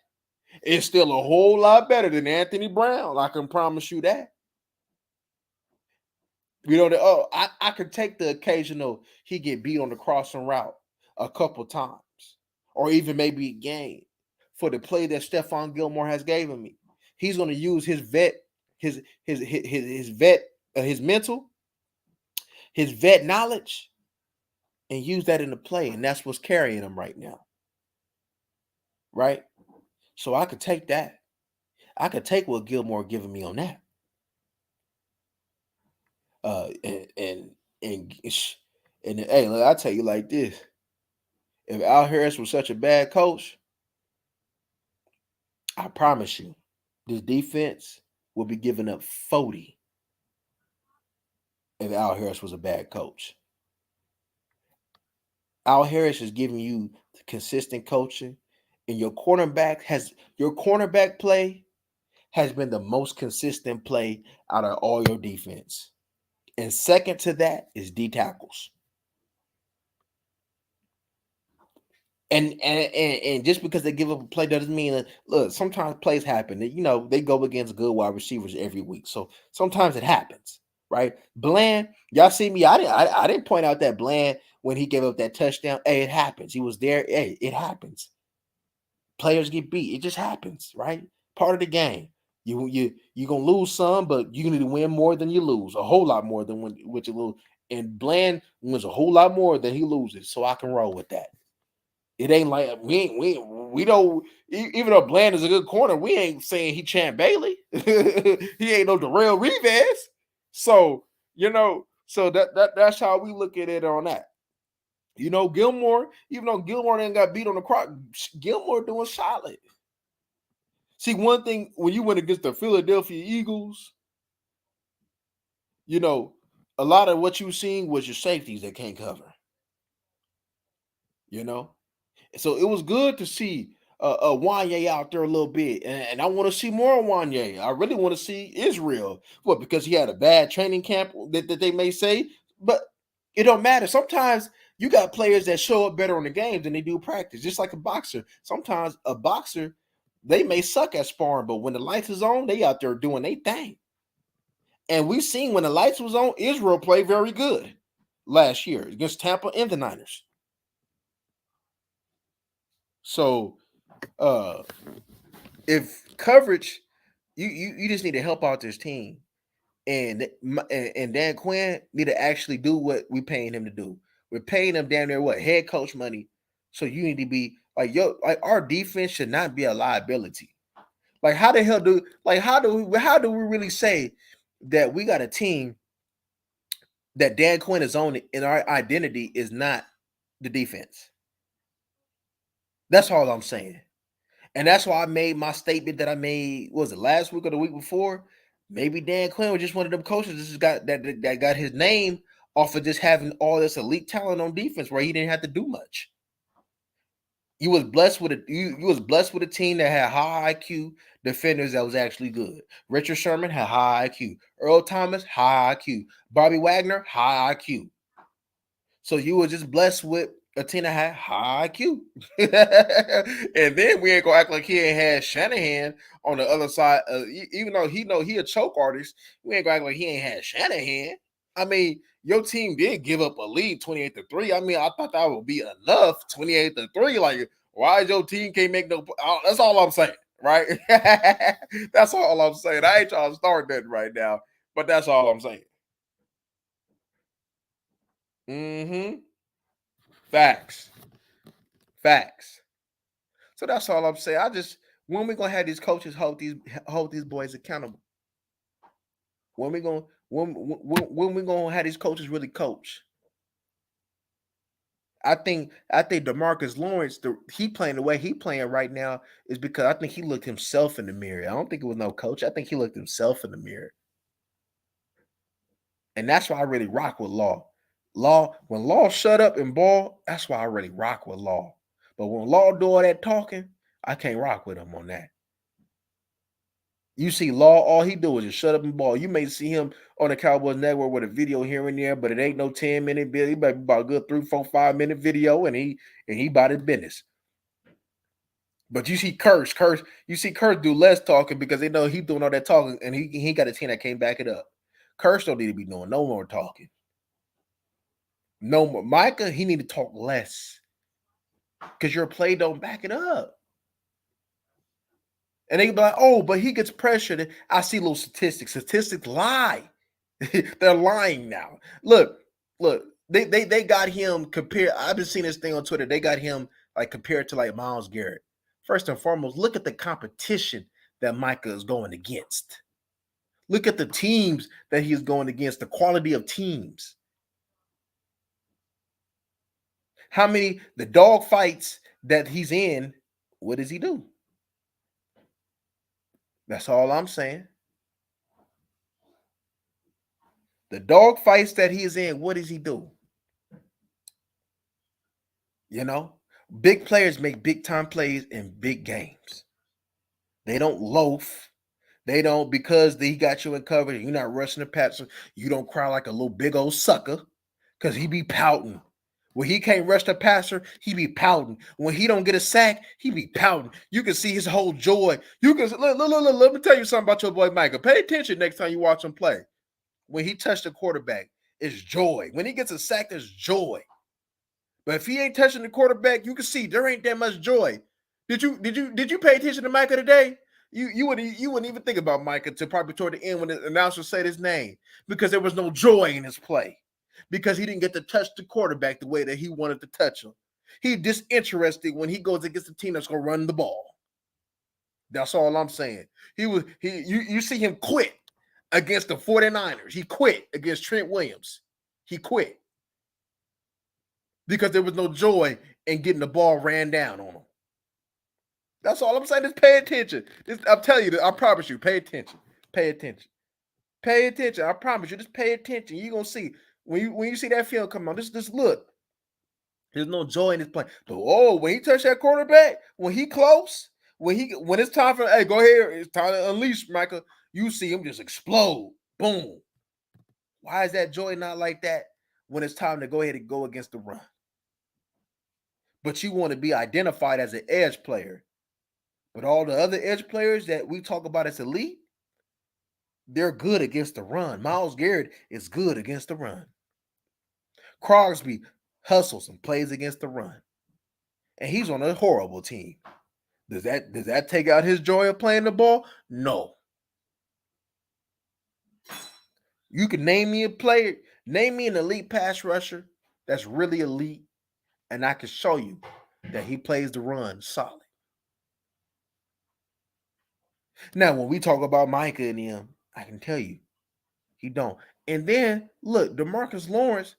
It's still a whole lot better than Anthony Brown. I can promise you that. I could take the occasional he get beat on the crossing route a couple times, or even maybe a game for the play that Stephon Gilmore has given me. He's going to use his mental, his vet knowledge, and use that in the play, and that's what's carrying him right now. Right? So I could take that. I could take what Gilmore giving me on that. And hey, look, I tell you like this: if Al Harris was such a bad coach, I promise you, this defense will be giving up 40 if Al Harris was a bad coach. Al Harris is giving you consistent coaching, and your cornerback play has been the most consistent play out of all your defense. And second to that is D tackles. And just because they give up a play doesn't mean that, look, sometimes plays happen. They go against good wide receivers every week. So sometimes it happens, right? Bland, y'all see me. I didn't point out that Bland when he gave up that touchdown. Hey, it happens. He was there. Hey, it happens. Players get beat. It just happens, right? Part of the game. You're gonna lose some, but you need to win more than you lose. A whole lot more than what you lose. And Bland wins a whole lot more than he loses. So I can roll with that. It ain't like we don't, even though Bland is a good corner, we ain't saying he Champ Bailey. He ain't no Darrell Reeves. So that's how we look at it on that. Gilmore, even though Gilmore ain't got beat on the cross, Gilmore doing solid. See, one thing, when you went against the Philadelphia Eagles, a lot of what you seen was your safeties that can't cover. So it was good to see Wanye out there a little bit, and I want to see more Wanye. I really want to see Israel. What? Because he had a bad training camp that they may say, but it don't matter. Sometimes you got players that show up better on the games than they do practice, just like a boxer. Sometimes a boxer, they may suck at sparring, but when the lights is on, they out there doing their thing. And we've seen when the lights was on, Israel played very good last year against Tampa and the Niners. So if coverage, you just need to help out this team, and Dan Quinn need to actually do what we're paying him to do. We're paying him damn near what, head coach money. So you need to be like, our defense should not be a liability. Like, how the hell how do we really say that we got a team that Dan Quinn is on, and our identity is not the defense? That's all I'm saying. And that's why I made my statement that I made, was it last week or the week before? Maybe Dan Quinn was just one of them coaches that just got his name off of just having all this elite talent on defense where he didn't have to do much. You was blessed with a team that had high IQ defenders that was actually good. Richard Sherman had high IQ. Earl Thomas, high IQ. Bobby Wagner, high IQ. So you were just blessed with A team that had high IQ. And then we ain't gonna act like he ain't had Shanahan on the other side. Even though he know he a choke artist, we ain't gonna act like he ain't had Shanahan. I mean, your team did give up a lead 28-3. I mean, I thought that would be enough 28-3. Like, why your team can't make no? That's all I'm saying, right? That's all I'm saying. I ain't trying to start that right now, but that's all I'm saying. Mm-hmm. Facts. Facts. So that's all I'm saying. I just when we gonna have these coaches hold these boys accountable? When we gonna when we gonna have these coaches really coach? I think DeMarcus Lawrence, he playing the way he playing right now is because I think he looked himself in the mirror. I don't think it was no coach. I think he looked himself in the mirror. And that's why I really rock with Law. When Law shut up and ball, that's why I really rock with Law. But when Law do all that talking, I can't rock with him on that. You see Law, all he do is just shut up and ball. You may see him on the Cowboys Network with a video here and there, but it ain't no 10-minute video. He might be about a good 3, 4, 5-minute video, and he about his business. But you see you see Curse do less talking because they know he doing all that talking, and he got a team that can't back it up. Curse don't need to be doing no more talking. No more. Micah, he need to talk less. Because your play don't back it up. And they be like, oh, but he gets pressured. I see little statistics. Statistics lie. They're lying now. Look, they got him compared. I've been seeing this thing on Twitter. They got him like compared to like Myles Garrett. First and foremost, look at the competition that Micah is going against. Look at the teams that he's going against, the quality of teams. How many the dog fights that he's in, what does he do? That's all I'm saying. The dog fights that he is in, what does he do? You know, big players make big time plays in big games. They don't loaf. They don't because he got you in cover. You're not rushing the passer. You don't cry like a little big old sucker because he be pouting. When he can't rush the passer, he be pouting. When he don't get a sack, he be pouting. You can see his whole joy. You can look, let me tell you something about your boy Micah. Pay attention next time you watch him play. When he touched the quarterback, it's joy. When he gets a sack, there's joy. But if he ain't touching the quarterback, you can see there ain't that much joy. Did you pay attention to Micah today? You wouldn't even think about Micah until probably toward the end when the announcer said his name because there was no joy in his play because he didn't get to touch the quarterback the way that he wanted to touch him. He disinterested when he goes against a team that's gonna run the ball. That's all I'm saying. You see him quit against the 49ers. He quit against Trent Williams. He quit because there was no joy in getting the ball ran down on him. That's all I'm saying. Just pay attention. I'm telling you, I promise you, pay attention. Pay attention. Pay attention. I promise you, just pay attention. You're gonna see when you see that film come on. Just look. There's no joy in his play. But when he touched that quarterback, when he close, when it's time for hey, go ahead, it's time to unleash Michael. You see him just explode. Boom. Why is that joy not like that when it's time to go ahead and go against the run? But you want to be identified as an edge player. But all the other edge players that we talk about as elite, they're good against the run. Myles Garrett is good against the run. Crosby hustles and plays against the run. And he's on a horrible team. Does that take out his joy of playing the ball? No. You can name me a player, name me an elite pass rusher that's really elite, and I can show you that he plays the run solid. Now, when we talk about Micah and him, I can tell you, he don't. And then look, DeMarcus Lawrence,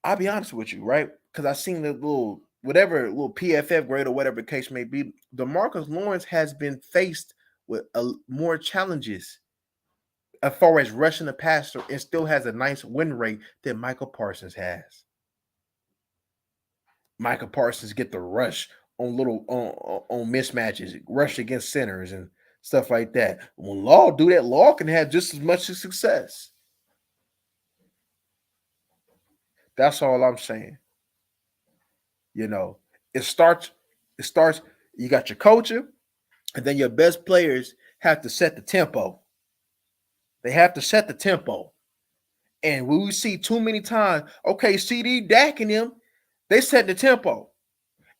I'll be honest with you, right? Because I seen the little PFF grade or whatever the case may be. DeMarcus Lawrence has been faced with more challenges as far as rushing the passer and still has a nice win rate than Michael Parsons has. Michael Parsons get the rush on on mismatches, rush against centers and stuff like that. When Law do that, Law can have just as much success. That's all I'm saying. You know, it starts. It starts. You got your coaching, and then your best players have to set the tempo. They have to set the tempo. And we see too many times, okay, CD, Dak, and them, they set the tempo.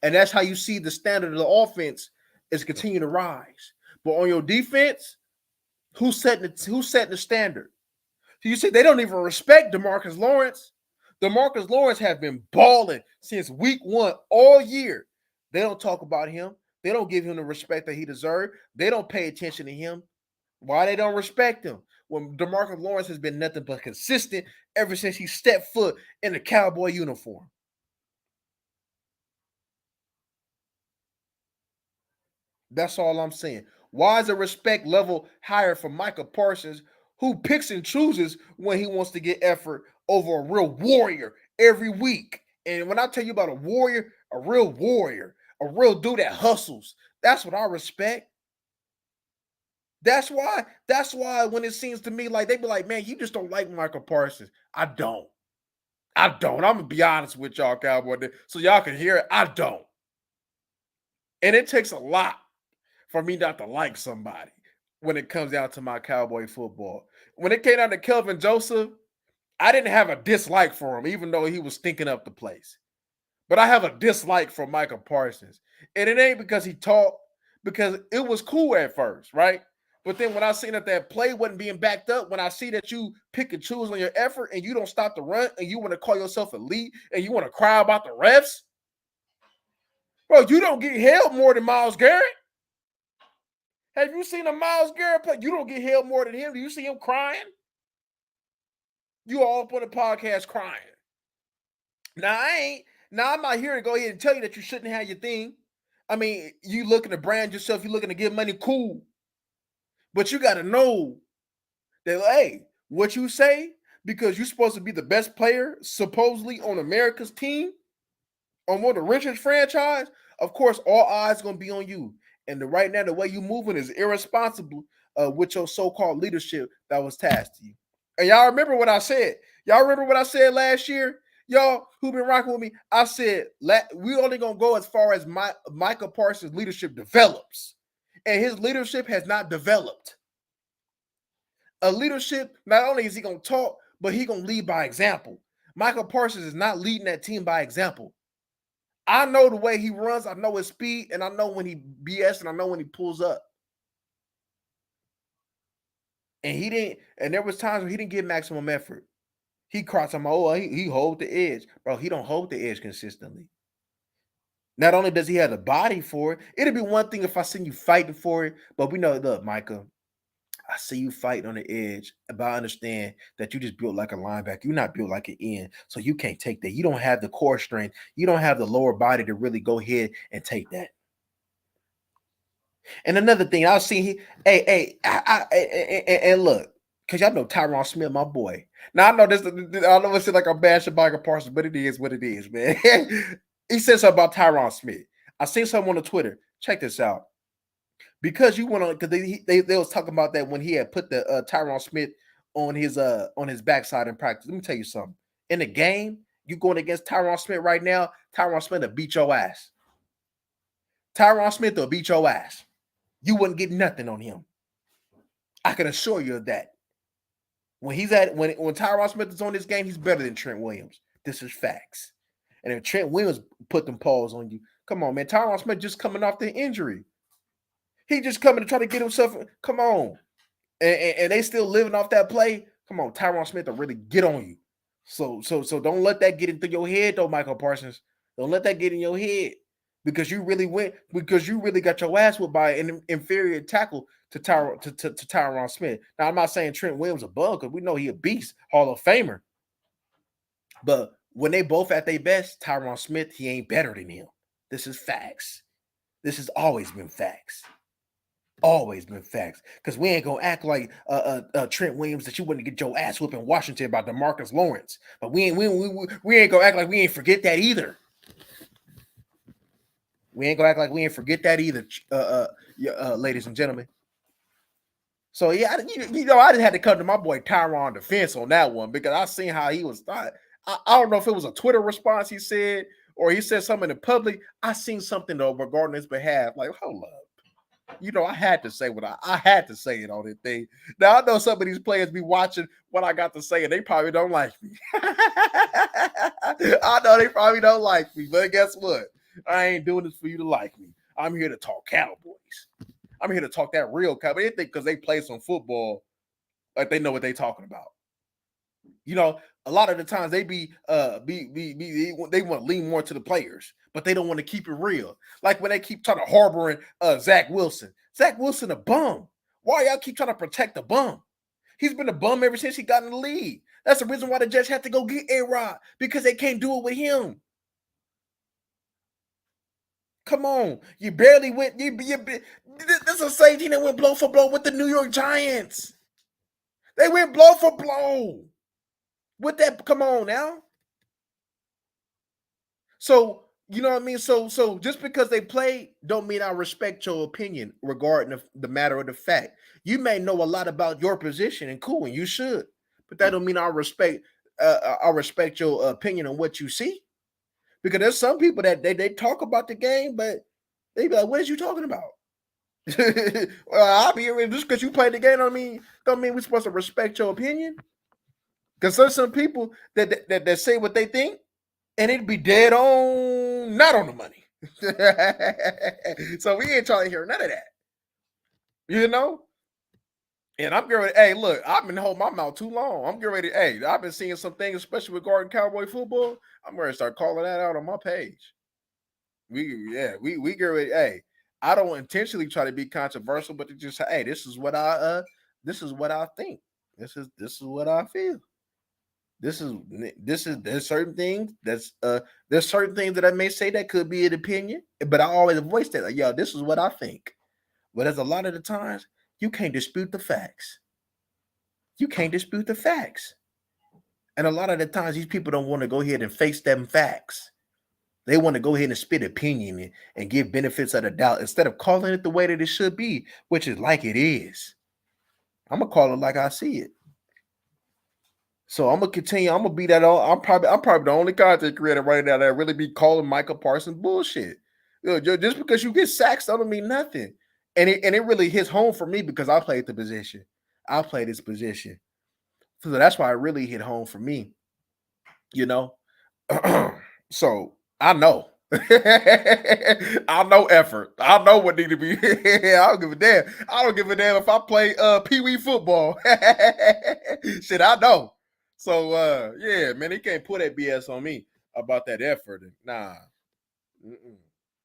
And that's how you see the standard of the offense is continue to rise. But on your defense, who's setting the standard? So you see, they don't even respect DeMarcus Lawrence. DeMarcus Lawrence have been balling since week one all year. They don't talk about him. They don't give him the respect that he deserves. They don't pay attention to him. Why they don't respect him? When DeMarcus Lawrence has been nothing but consistent ever since he stepped foot in the Cowboy uniform. That's all I'm saying. Why is the respect level higher for Micah Parsons, who picks and chooses when he wants to get effort over a real warrior every week? And when I tell you about a real warrior, a real dude that hustles, that's what I respect. That's why when it seems to me like they be like, man, you just don't like Michael Parsons. I don't. I don't. I'm gonna be honest with y'all, Cowboy. So y'all can hear it. I don't. And it takes a lot for me not to like somebody when it comes down to my Cowboy football. When it came down to Kelvin Joseph, I didn't have a dislike for him, even though he was stinking up the place. But I have a dislike for Michael Parsons. And it ain't because he talked, because it was cool at first, right? But then when I seen that play wasn't being backed up, when I see that you pick and choose on your effort and you don't stop the run and you want to call yourself elite and you want to cry about the refs, bro, you don't get held more than Myles Garrett. Have you seen a Myles Garrett play? You don't get held more than him. Do you see him crying? You all up on the podcast crying. Now I'm not here to go ahead and tell you that you shouldn't have your thing. I mean, you looking to brand yourself, you looking to get money, cool. But you got to know that, hey, what you say, because you're supposed to be the best player, supposedly on America's team, on one of the richest franchise, of course, all eyes going to be on you. And right now, the way you moving is irresponsible with your so-called leadership that was tasked to you. And y'all remember what I said? Y'all remember what I said last year? Y'all who been rocking with me, I said we only gonna go as far as Micah Parsons' leadership develops, and his leadership has not developed. A leadership, not only is he gonna talk, but he gonna lead by example. Michael Parsons is not leading that team by example. I know the way he runs, I know his speed, and I know when he BS, and I know when he pulls up. And he didn't, and there was times where he didn't give maximum effort. He cries on he hold the edge. Bro, he don't hold the edge consistently. Not only does he have the body for it, it'd be one thing if I seen you fighting for it, but we know, look, Micah, I see you fighting on the edge, but I understand that you just built like a linebacker. You're not built like an end, so you can't take that. You don't have the core strength. You don't have the lower body to really go ahead and take that. And another thing, I've seen and look, because y'all know Tyron Smith, my boy. Now I know this. I know it's like I'm bashing Michael Parsons, but it is what it is, man. He said something about Tyron Smith. I seen something on the Twitter. Check this out. Because you went on, because they was talking about that when he had put the Tyron Smith on his backside in practice. Let me tell you something. In the game, you going against Tyron Smith right now. Tyron Smith will beat your ass. Tyron Smith will beat your ass. You wouldn't get nothing on him. I can assure you of that. When Tyron Smith is on this game, he's better than Trent Williams. This is facts. And if Trent Williams put them paws on you, come on, man. Tyron Smith just coming off the injury. He just coming to try to get himself. Come on. And they still living off that play. Come on, Tyron Smith will really get on you. So don't let that get into your head, though, Michael Parsons. Don't let that get in your head. Because you really got your ass whipped by an inferior tackle to Tyron Smith. Now, I'm not saying Trent Williams a bug, because we know he a beast, Hall of Famer. But when they both at their best, Tyron Smith, he ain't better than him. This is facts. This has always been facts. Always been facts. Because we ain't gonna act like Trent Williams that you wouldn't get your ass whipped in Washington by DeMarcus Lawrence. But we ain't gonna act like we ain't forget that either. We ain't gonna act like we ain't forget that either, ladies and gentlemen. So yeah, I just had to come to my boy Tyron defense on that one, because I seen how he was. I don't know if it was a Twitter response he said, or he said something in public, I seen something though regarding his behalf. Like, hold up. I had to say what I had to say it on this thing. Now I know some of these players be watching what I got to say, and they probably don't like me. I know they probably don't like me, but guess what? I ain't doing this for you to like me. I'm here to talk Cowboys. I'm here to talk that real Cowboys. They think because they play some football, like they know what they talking about. A lot of the times they they want to lean more to the players, but they don't want to keep it real. Like when they keep trying to harboring Zach Wilson. Zach Wilson a bum. Why y'all keep trying to protect the bum? He's been a bum ever since he got in the league. That's the reason why the Jets had to go get A-Rod, because they can't do it with him. Come on, you barely went. This is the same team that went blow for blow with the New York Giants. They went blow for blow. With that, come on now. So, you know what I mean? So just because they play don't mean I respect your opinion regarding the matter of the fact. You may know a lot about your position, and cool, and you should. But that don't mean I respect your opinion on what you see. Because there's some people that they talk about the game, but they be like, what is you talking about? I'll be here just because you played the game. Don't mean we're supposed to respect your opinion. Because there's some people that say what they think, and it'd be dead on, not on the money. So we ain't trying to hear none of that. And I'm getting ready. Hey, look, I've been holding my mouth too long. I'm getting ready. Hey, I've been seeing some things, especially regarding Cowboy football. I'm going to start calling that out on my page. We get ready. Hey, I don't intentionally try to be controversial, but to just say, hey, this is what I think. This is what I feel. There's certain things there's certain things that I may say that could be an opinion, but I always voice that, like, yo, this is what I think. But there's a lot of the times you can't dispute the facts. You can't dispute the facts. And a lot of the times these people don't want to go ahead and face them facts. They want to go ahead and spit opinion and give benefits of the doubt instead of calling it the way that it should be, which is like it is. I'm gonna call it like I see it. So I'm gonna continue. I'm gonna be that. I'm probably the only content creator right now that really be calling Micah Parsons bullshit. Just because you get sacks, that don't mean nothing. And it really hits home for me because I played the position. I played this position, so that's why it really hit home for me. So I know. I know effort. I know what need to be. I don't give a damn. I don't give a damn if I play Pee Wee football. Shit, I know. So yeah, man, he can't put that BS on me about that effort. Nah.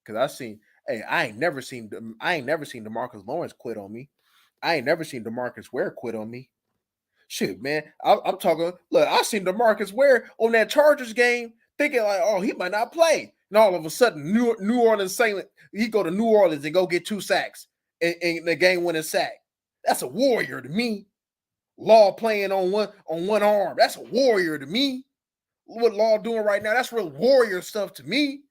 Cause I ain't never seen DeMarcus Lawrence quit on me. I ain't never seen DeMarcus Ware quit on me. Shit, man. I'm talking. Look, I seen DeMarcus Ware on that Chargers game, thinking like, oh, he might not play. And all of a sudden, New Orleans saying he go to New Orleans and go get 2 sacks and the game winning sack. That's a warrior to me. Law playing on one arm. That's a warrior to me. What Law doing right now? That's real warrior stuff to me.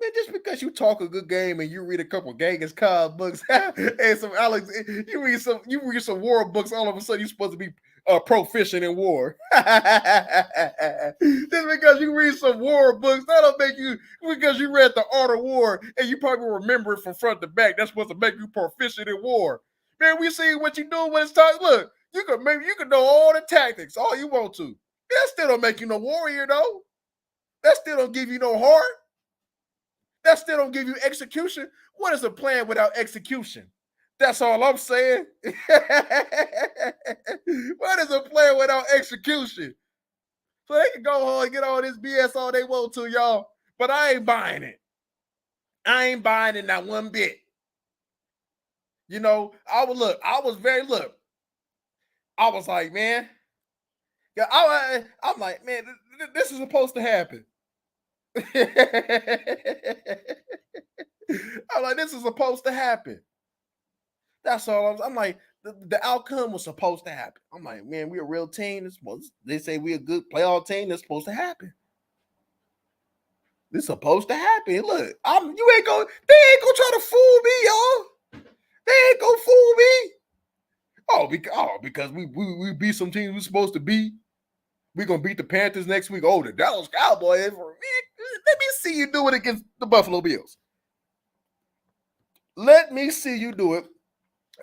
Man, just because you talk a good game and you read a couple Genghis Khan books and some Alex, you read some war books, all of a sudden you're supposed to be proficient in war. Just because you read some war books, that don't make you, because you read the Art of War and you probably remember it from front to back. That's supposed to make you proficient in war. Man, we see what you do when it's time. Look, you can know all the tactics, all you want to. That still don't make you no warrior, though. That still don't give you no heart. That still don't give you execution. What is a plan without execution? That's all I'm saying. What is a plan without execution? So they can go home and get all this BS all they want to, y'all. But I ain't buying it. I ain't buying it not one bit. I was like, man. Yeah, I'm like, man, this is supposed to happen. I'm like, this is supposed to happen. That's all. I'm like, the outcome was supposed to happen. I'm like, man, we're a real team. They say we're a good playoff team. That's supposed to happen. This supposed to happen. Look, they ain't gonna try to fool me, y'all. They ain't gonna fool me. Because we beat some teams we're supposed to beat. We're gonna beat the Panthers next week. Oh, the Dallas Cowboys. Let me see you do it against the Buffalo Bills. Let me see you do it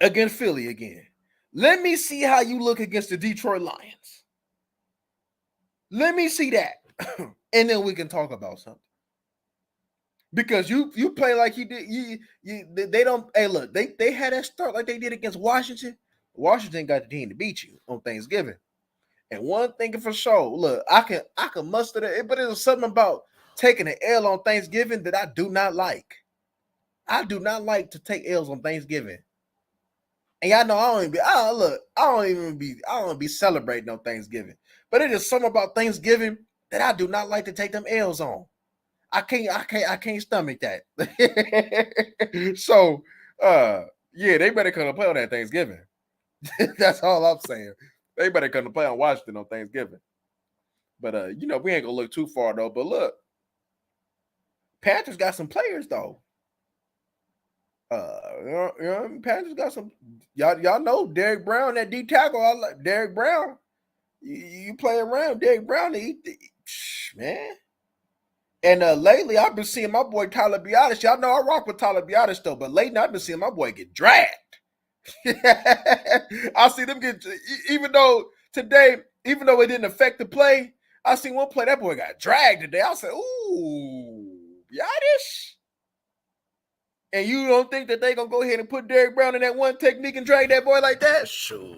against Philly again. Let me see how you look against the Detroit Lions. Let me see that. And then we can talk about something. Because you play like you did. They don't. Hey, look, they had that start like they did against Washington. Washington got the team to beat you on Thanksgiving. And one thing for sure, look, I can muster that, but there's something about taking an L on Thanksgiving that I do not like. I do not like to take L's on Thanksgiving. And y'all know I don't be celebrating on Thanksgiving. But it is something about Thanksgiving that I do not like to take them L's on. I can't stomach that. So yeah, they better come to play on that Thanksgiving. That's all I'm saying. They better come to play on Washington on Thanksgiving. But we ain't gonna look too far though. But look, Panthers got some players though. Panthers got some. Y'all know Derek Brown, that D tackle. I like Derek Brown. You play around Derek Brown, man. And lately, I've been seeing my boy Tyler Biadasz. Y'all know I rock with Tyler Biadasz though, but lately I've been seeing my boy get dragged. I see them get, even though it didn't affect the play, I seen one play that boy got dragged today. I said, "Ooh, Biadasz." And you don't think that they gonna go ahead and put Derek Brown in that one technique and drag that boy like that? Shoot,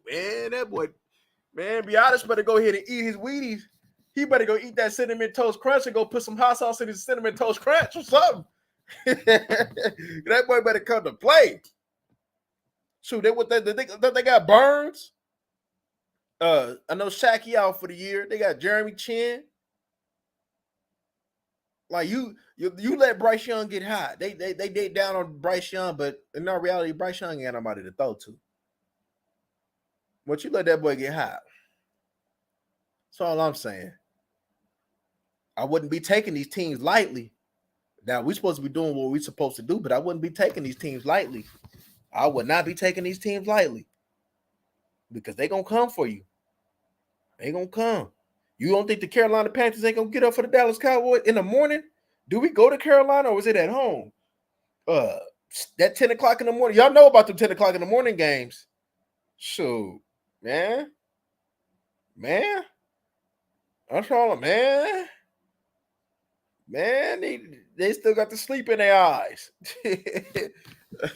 man, that boy, man, Biadasz better go ahead and eat his Wheaties. He better go eat that Cinnamon Toast Crunch and go put some hot sauce in his Cinnamon Toast Crunch or something. That boy better come to play. Shoot, they got Burns. I know Shaq out for the year. They got Jeremy Chin. Like you let Bryce Young get hot. They date down on Bryce Young, but in all reality, Bryce Young ain't got nobody to throw to. But you let that boy get hot. That's all I'm saying. I wouldn't be taking these teams lightly. Now, we're supposed to be doing what we're supposed to do, but I wouldn't be taking these teams lightly. I would not be taking these teams lightly because they're going to come for you. They're going to come. You don't think the Carolina Panthers ain't going to get up for the Dallas Cowboys in the morning? Do we go to Carolina or was it at home? That 10 o'clock in the morning. Y'all know about the 10 o'clock in the morning games. Shoot, man. That's all, man. Man, they still got the sleep in their eyes.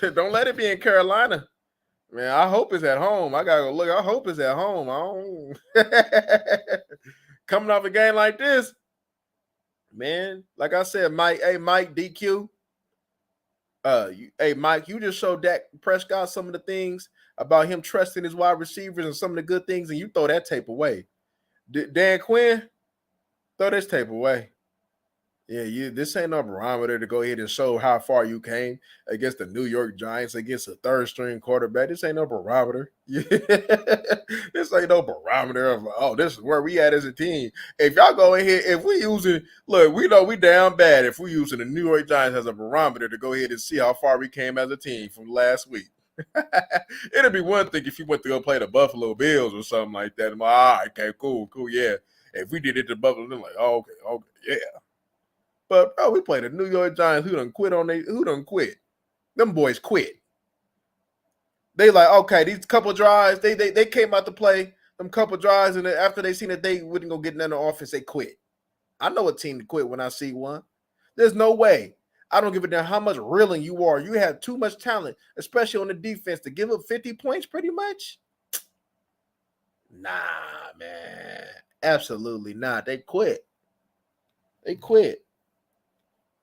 Don't let it be in Carolina. Man, I hope it's at home. I gotta go look. I hope it's at home. I don't coming off a game like this, man. Like I said, Mike, DQ. Mike, you just showed Dak Prescott some of the things about him trusting his wide receivers and some of the good things, and you throw that tape away. Dan Quinn, throw this tape away. Yeah, this ain't no barometer to go ahead and show how far you came against the New York Giants, against a third-string quarterback. This ain't no barometer. This ain't no barometer of, this is where we at as a team. If y'all go in here, if we using, look, we know we down bad if we using the New York Giants as a barometer to go ahead and see how far we came as a team from last week. It'd be one thing if you went to go play the Buffalo Bills or something like that. I'm like, okay, cool, yeah. If we did it to Buffalo, they're like, okay, yeah. But bro, we played the New York Giants. Who done quit? Them boys quit. They like, okay, these couple drives, they came out to play them couple drives, and then after they seen that they wouldn't go get none of the offense, they quit. I know a team to quit when I see one. There's no way. I don't give a damn how much reeling you are. You have too much talent, especially on the defense, to give up 50 points pretty much. Nah, man. Absolutely not. They quit.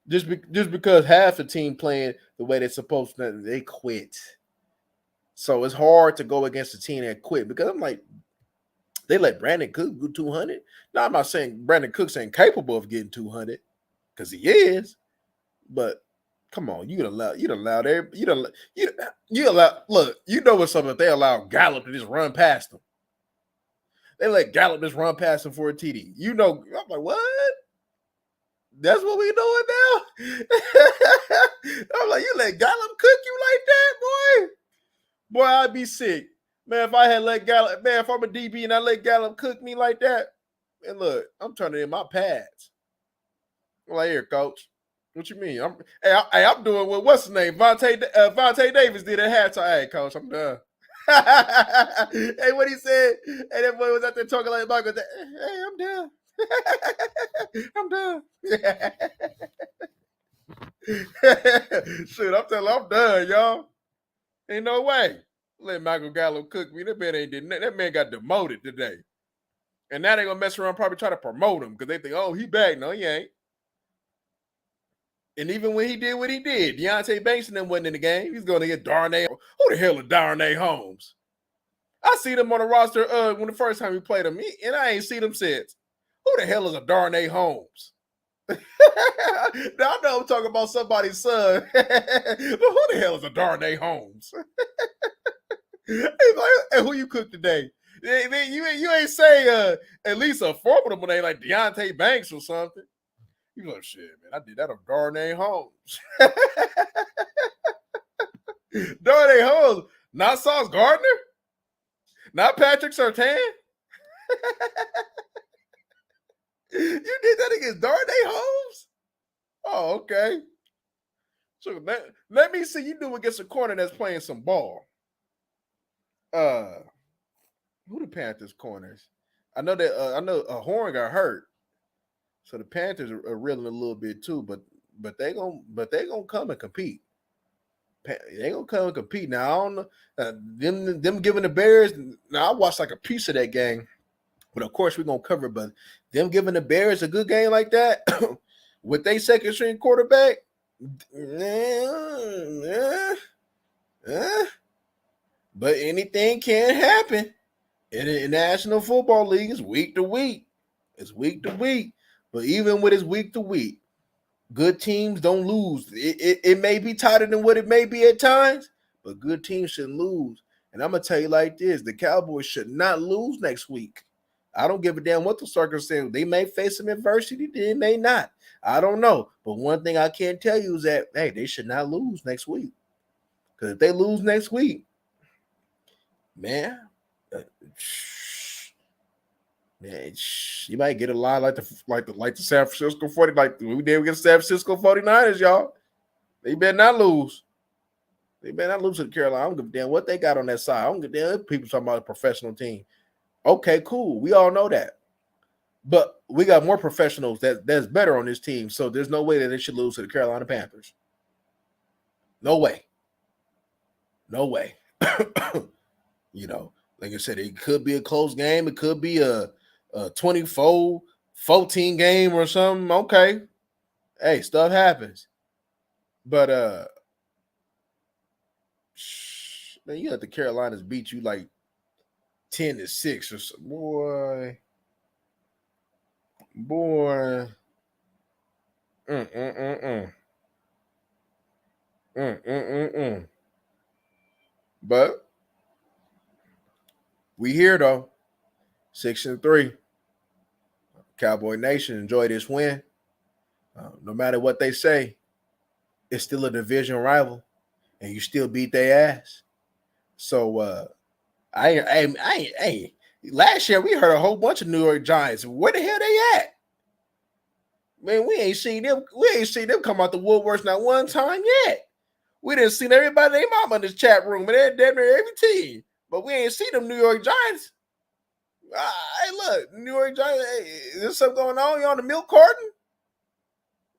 Just because half the team playing the way they're supposed to, they quit. So it's hard to go against a team that quit because I'm like, they let Brandon Cook go 200. Now, I'm not saying Brandon Cook's ain't capable of getting 200 because he is, but come on, you allow look, you know what's up if they allow Gallup to just run past them. They let Gallup just run past him for a TD. You know, I'm like, what? That's what we doing now? I'm like, you let Gallup cook you like that, boy? Boy, I'd be sick. Man, if I had let Gallup, man, if I'm a DB and I let Gallup cook me like that, and look, I'm turning in my pads. I'm like, here, coach. What you mean? I'm doing what's his name? Vontae Davis did at halftime. Hey, coach, I'm done. Hey, what he said? Hey, that boy was out there talking like Michael. Hey, I'm done. I'm done. Shoot, I'm done, y'all. Ain't no way. Let Michael Gallo cook me. That man ain't did that man got demoted today. And now they gonna mess around, probably try to promote him because they think, oh, he back. No, he ain't. And even when he did what he did, Deontay Banks and them wasn't in the game. He's going to get Darnay. Who the hell is Darnay Holmes? I seen him on the roster when the first time we played him, and I ain't seen him since. Who the hell is a Darnay Holmes? Now I know I'm talking about somebody's son, but who the hell is a Darnay Holmes? He's like, hey, who you cook today? You ain't say at least a formidable name like Deontay Banks or something. You like, shit, man, I did that on Darnay Holmes. Darnay Holmes, not Sauce Gardner, not Patrick Surtain. You did that against Darnay Holmes? Oh, okay. So let me see you do against a corner that's playing some ball. Who the Panthers corners? I know that Horn got hurt. So the Panthers are reeling a little bit too, but they gonna come and compete. They gonna come and compete. Now I don't know them giving the Bears. Now I watched like a piece of that game, but of course we're gonna cover. But them giving the Bears a good game like that with their second string quarterback, but anything can happen in the National Football League. It's week to week. It's week to week. But even with his week to week, good teams don't lose. It may be tighter than what it may be at times, but good teams shouldn't lose. And I'm going to tell you like this, the Cowboys should not lose next week. I don't give a damn what the circumstances. They may face some adversity, they may not. I don't know. But one thing I can tell you is that, hey, they should not lose next week. Because if they lose next week, man, you might get a line like the San Francisco 40, like we did against San Francisco 49ers, y'all. They better not lose. They better not lose to the Carolina. I don't give a damn what they got on that side. I don't give a damn if people talking about a professional team. Okay, cool. We all know that. But we got more professionals that's better on this team. So there's no way that they should lose to the Carolina Panthers. No way. No way. You know, like I said, it could be a close game. It could be a 24-14 game or something. Okay. Hey, stuff happens. But man, you let the Carolinas beat you like 10-6 or something. Boy. But we here though. 6-3. Cowboy Nation, enjoy this win. No matter what they say, it's still a division rival, and you still beat their ass. So I last year we heard a whole bunch of New York Giants. Where the hell they at? Man, we ain't seen them come out the woodworks not one time yet. We didn't see everybody named mama in this chat room, and they're damn near every team. But we ain't seen them New York Giants. Hey, look, New York Giants. Hey, is there something going on? You on the milk carton?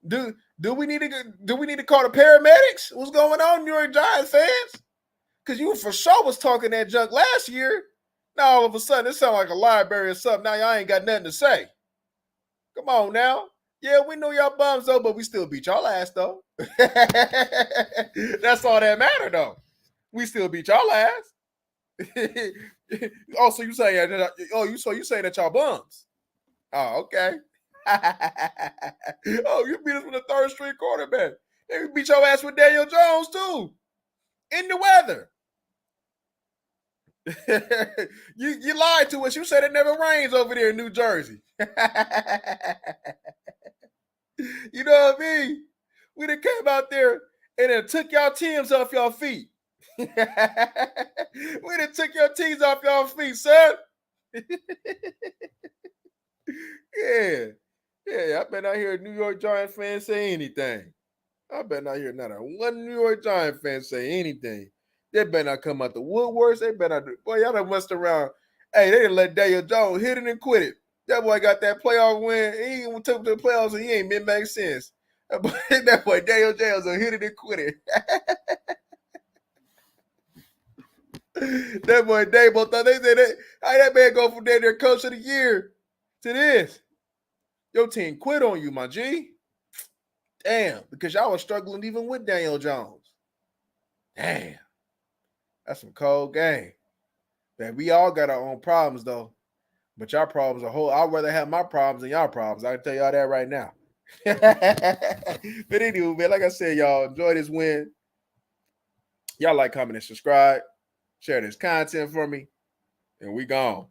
Do we need to call the paramedics? What's going on, New York Giants fans? Because you for sure was talking that junk last year. Now all of a sudden it sounds like a library or something. Now y'all ain't got nothing to say. Come on now. Yeah, we know y'all bums though, but we still beat y'all ass though. That's all that matter though. We still beat y'all ass. Oh, so you saying that? You saying that y'all bums? Oh, okay. Oh, you beat us with a third string quarterback. And we beat your ass with Daniel Jones too. In the weather. You lied to us. You said it never rains over there in New Jersey. You know what I mean? We done came out there and then took y'all teams off y'all feet. We done took your teams off y'all feet, son. Yeah. I bet not hear a New York Giant fan say anything. I bet not hear not a one New York Giant fan say anything. They better not come out the woodworks. They better not. Boy, y'all done messed around. Hey, they didn't let Daniel Jones hit it and quit it. That boy got that playoff win. He even took to the playoffs and he ain't been back since. That boy Daniel Jones hit it and quit it. That boy Dabo thought they said that. How that man go from their coach of the year to this? Your team quit on you, my G. Damn, because y'all was struggling even with Daniel Jones. Damn. That's some cold game. Man, we all got our own problems, though. But y'all problems are whole. I'd rather have my problems than y'all problems. I can tell y'all that right now. But anyway, man, like I said, y'all, enjoy this win. Y'all like, comment, and subscribe. Share this content for me. And we gone.